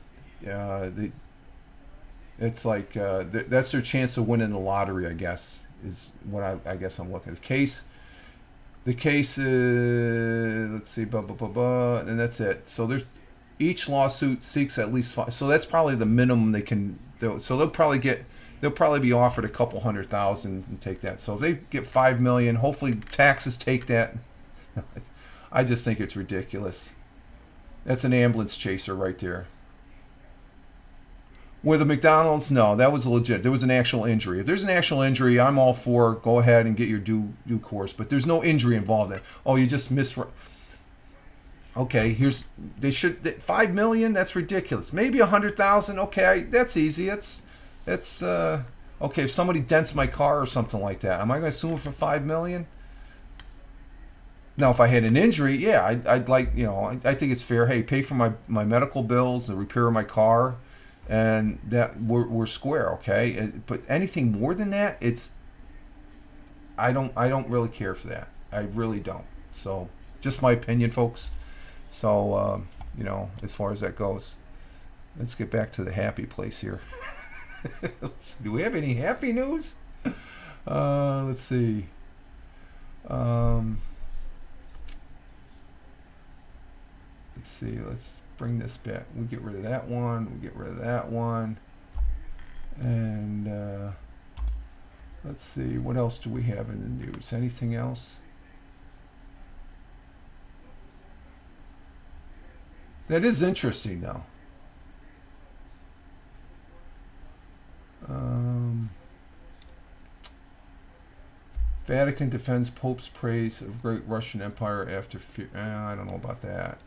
It's like that's their chance of winning the lottery, I guess, is what I guess I'm looking at. The case is, let's see, and that's it. So there's each lawsuit seeks at least five. So that's probably the minimum they can do. So they'll probably be offered a couple $100,000 and take that. So if they get $5 million, hopefully taxes take that. I just think it's ridiculous. That's an ambulance chaser right there. With the McDonald's, no, that was legit. There was an actual injury. If there's an actual injury, I'm all for go ahead and get your due course. But there's no injury involved. Oh, you just missed. Okay, they should $5 million. That's ridiculous. Maybe $100,000. Okay, that's easy. That's okay. If somebody dents my car or something like that, am I going to sue them for $5 million? Now, if I had an injury, yeah, I'd like, I think it's fair. Hey, pay for my medical bills, the repair of my car, and that we're square, okay? But anything more than that, I don't really care for that. I really don't. So, just my opinion, folks. So, as far as that goes, let's get back to the happy place here. Do we have any happy news? Let's see. Let's see. Let's bring this back. We get rid of that one. We get rid of that one. And let's see. What else do we have in the news? Anything else? That is interesting, though. Vatican defends Pope's praise of great Russian Empire after I don't know about that.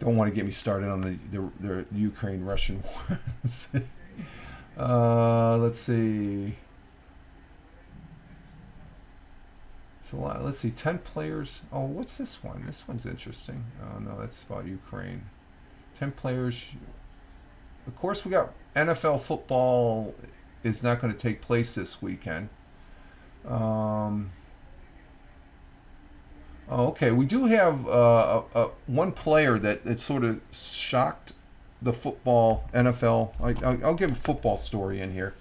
Don't want to get me started on the Ukraine-Russian war. Let's see. It's a lot. Let's see. 10 players. Oh, what's this one? This one's interesting. Oh no, that's about Ukraine. 10 players. Of course, we got NFL football is not going to take place this weekend. Okay, we do have one player that sort of shocked the football NFL. I'll give a football story in here,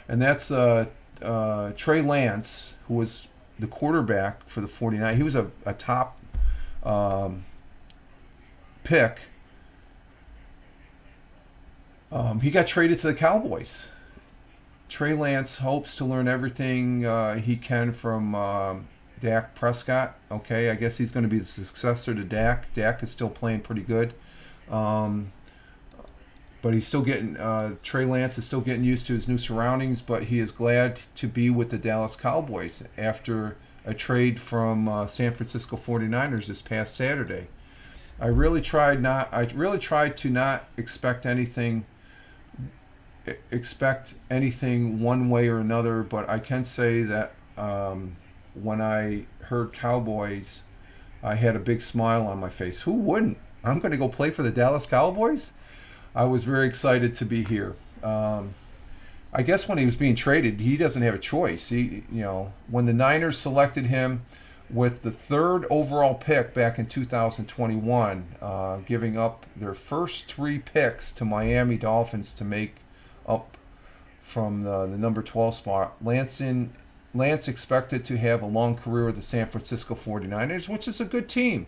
and that's Trey Lance, who was the quarterback for the 49ers. He was a top pick. He got traded to the Cowboys. Trey Lance hopes to learn everything he can from Dak Prescott. Okay, I guess he's going to be the successor to Dak. Dak is still playing pretty good. But he's still getting, Trey Lance is still getting used to his new surroundings, but he is glad to be with the Dallas Cowboys after a trade from San Francisco 49ers this past Saturday. I really tried to not expect anything one way or another, but I can say that when I heard Cowboys, I had a big smile on my face. Who wouldn't? I'm going to go play for the Dallas Cowboys? I was very excited to be here. I guess when he was being traded, he doesn't have a choice. When the Niners selected him with the 3rd overall pick back in 2021, giving up their first 3 picks to Miami Dolphins to make up from the number 12 spot, Lance Lance expected to have a long career with the San Francisco 49ers, which is a good team.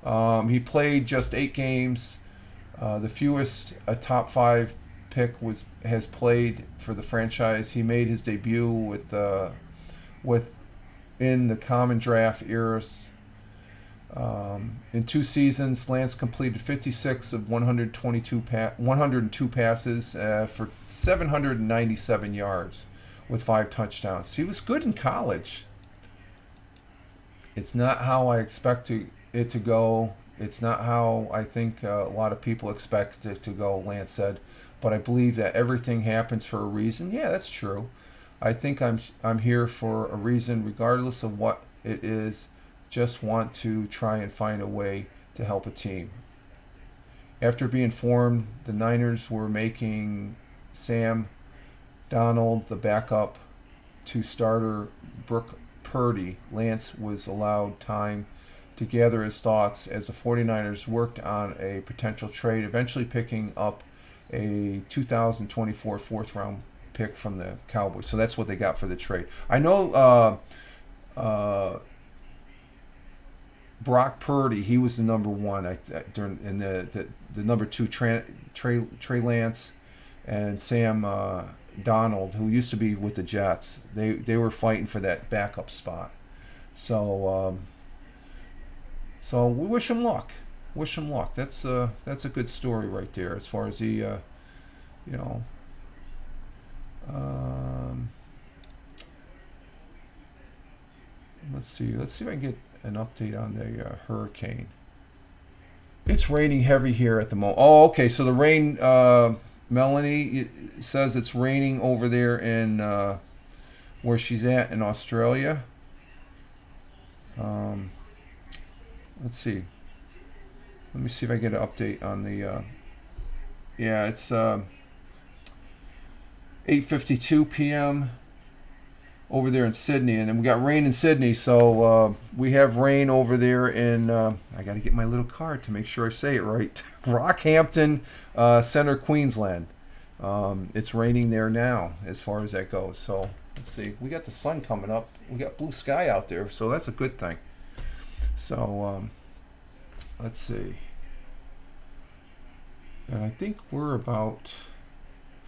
He played just 8 games. The fewest a top 5 pick has played for the franchise. He made his debut with in the common draft eras. In 2 seasons, Lance completed 56 of 102 passes for 797 yards with 5 touchdowns. He was good in college. It's not how I expect it to go. It's not how I think a lot of people expect it to go, Lance said. But I believe that everything happens for a reason. Yeah, that's true. I think I'm here for a reason, regardless of what it is. Just want to try and find a way to help a team. After being informed the Niners were making Sam Donald the backup to starter Brock Purdy, Lance was allowed time to gather his thoughts as the 49ers worked on a potential trade, eventually picking up a 2024 fourth round pick from the Cowboys. So that's what they got for the trade. I know Brock Purdy, he was the number 1 during in the number 2 Trey Lance and Sam Donald, who used to be with the Jets. They were fighting for that backup spot. So we wish him luck. Wish him luck. That's a good story right there. As far as he, let's see if I can get an update on the hurricane. It's raining heavy here at the moment. Oh, okay. So the rain, Melanie says it's raining over there in where she's at in Australia. Let's see. Let me see if I get an update on the. Yeah, it's 8:52 p.m. over there in Sydney, and then we got rain in Sydney. So we have rain over there in. I got to get my little card to make sure I say it right. Rockhampton, Centre, Queensland. It's raining there now, as far as that goes. So let's see. We got the sun coming up. We got blue sky out there, so that's a good thing. So let's see. And I think we're about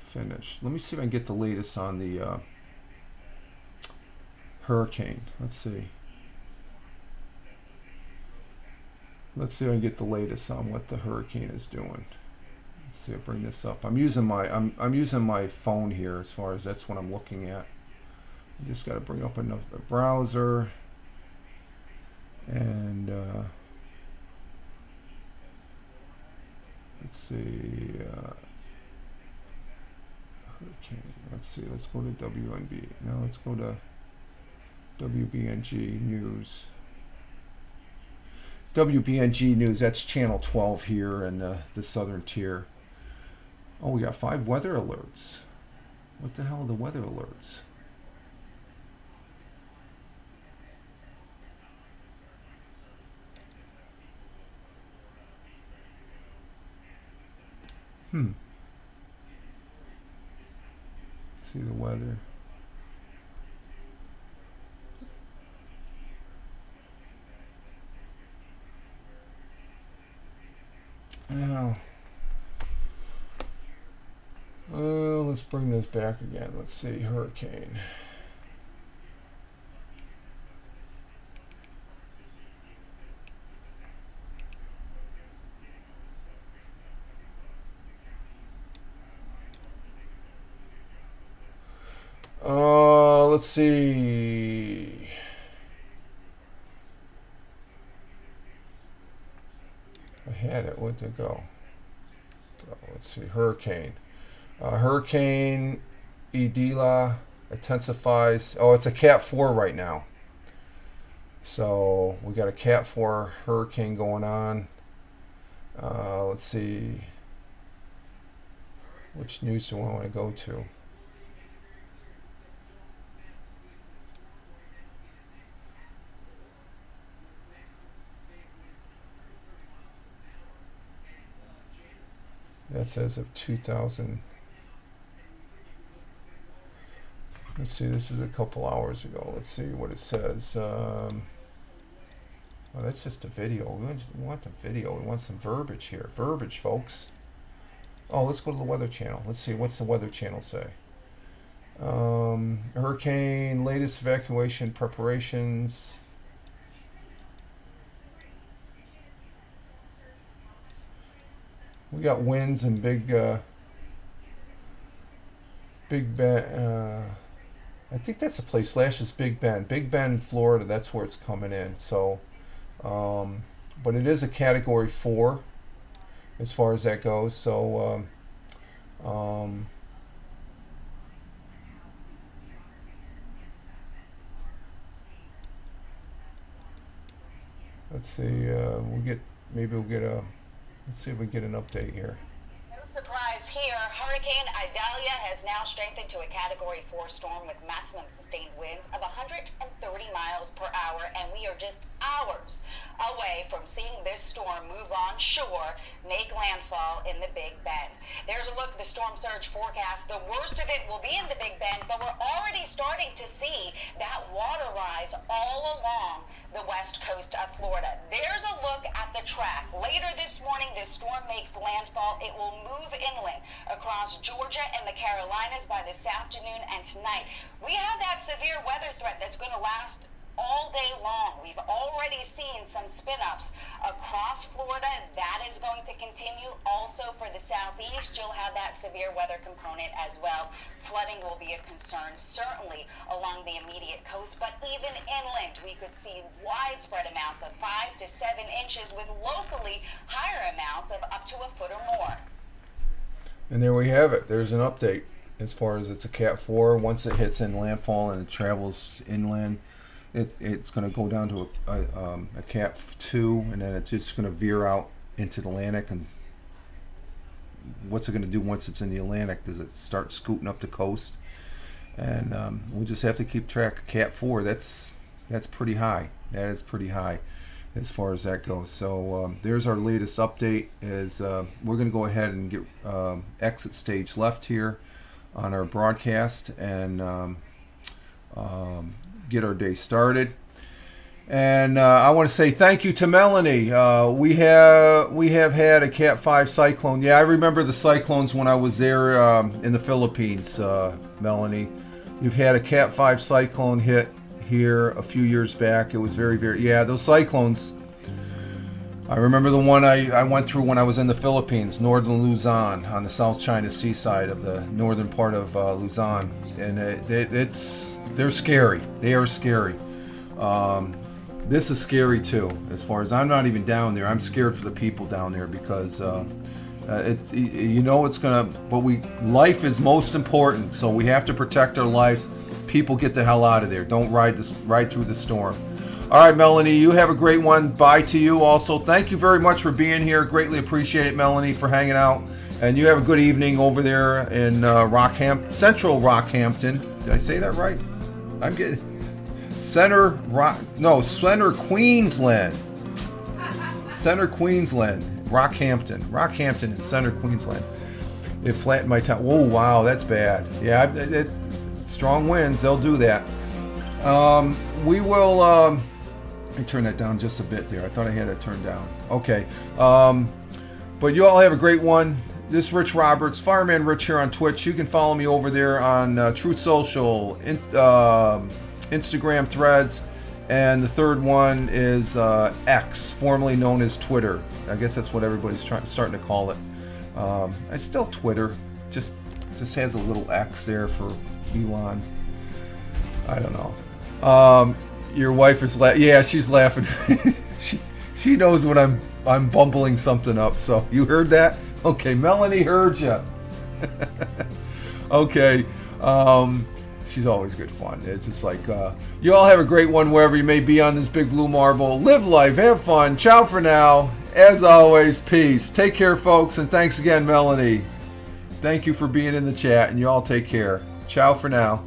finished. Let me see if I can get the latest on the hurricane. Let's see. Let's see if I can get the latest on what the hurricane is doing. Let's see. I'll bring this up. I'm using my phone here as far as that's what I'm looking at. I just got to bring up another browser and let's see. Hurricane. Let's see. Let's go to WNB. Now let's go to WBNG News. WBNG News. That's channel 12 here in the southern tier. Oh, we got 5 weather alerts. What the hell are the weather alerts? See the weather. Now, let's bring this back again. Let's see, hurricane. Let's see. I had it. Where'd it go? Let's see. Hurricane. Hurricane Idila intensifies. Oh, it's a Cat 4 right now. So we got a Cat 4 hurricane going on. Let's see. Which news do I want to go to? That's as of 2000. Let's see, this is a couple hours ago. Let's see what it says. Oh, that's just a video. We want the video. We want some verbiage here. Verbiage, folks. Oh, let's go to the Weather Channel. Let's see, what's the Weather Channel say? Hurricane, latest evacuation preparations. We got winds and Big Bend. I think that's the place. Slash is Big Bend. Big Bend, Florida. That's where it's coming in. So, but it is a Category 4 as far as that goes. So, let's see. Maybe we'll get a. Let's see if we get an update here. Surprise here, Hurricane Idalia has now strengthened to a Category 4 storm with maximum sustained winds of 130 miles per hour, and we are just hours away from seeing this storm move on shore, make landfall in the Big Bend. There's a look at the storm surge forecast. The worst of it will be in the Big Bend, but we're already starting to see that water rise all along the west coast of Florida. There's a look at the track. Later this morning, this storm makes landfall. It will move inland across Georgia and the Carolinas by this afternoon and tonight. We have that severe weather threat that's going to last all day long. We've already seen some spin-ups across Florida. That is going to continue. Also for the southeast, you'll have that severe weather component as well. Flooding will be a concern, certainly along the immediate coast, but even inland, we could see widespread amounts of 5 to 7 inches with locally higher amounts of up to a foot or more. And there we have it. There's an update as far as it's a Cat 4. Once it hits in landfall and it travels inland, it's going to go down to a Cat 2, and then it's just going to veer out into the Atlantic. And what's it going to do once it's in the Atlantic? Does it start scooting up the coast? And we'll just have to keep track of Cat 4. That's pretty high. That is pretty high as far as that goes. So there's our latest update. We're going to go ahead and get exit stage left here on our broadcast and get our day started. And I want to say thank you to Melanie. We have had a Cat 5 cyclone. Yeah, I remember the cyclones when I was there in the Philippines, Melanie. You've had a Cat 5 cyclone hit here a few years back. It was very, yeah, those cyclones. I remember the one I went through when I was in the Philippines, northern Luzon, on the South China Sea side of the northern part of Luzon. And they're scary. They are scary. This is scary too. As far as I'm not even down there, I'm scared for the people down there because it's gonna. But life is most important, so we have to protect our lives. People, get the hell out of there. Don't ride through the storm. All right, Melanie, you have a great one. Bye to you also. Thank you very much for being here. Greatly appreciate it, Melanie, for hanging out. And you have a good evening over there in Central Rockhampton. Did I say that right? I'm getting Center Queensland. Center Queensland. Rockhampton in Center Queensland. It flattened my town. Whoa, wow, that's bad. Yeah, strong winds, they'll do that. We will, let me turn that down just a bit there. I thought I had it turned down. Okay. But you all have a great one. This is Rich Roberts, Fireman Rich here on Twitch. You can follow me over there on Truth Social, Instagram Threads, and the third one is X, formerly known as Twitter. I guess that's what everybody's starting to call it. It's still Twitter, just has a little X there for Elon. I don't know. Your wife is she's laughing. she knows when I'm bumbling something up. So you heard that? Okay, Melanie heard you. Okay. She's always good fun. It's just like you all have a great one wherever you may be on this big blue marble. Live life, have fun. Ciao for now. As always, peace. Take care, folks, and thanks again, Melanie. Thank you for being in the chat, and you all take care. Ciao for now.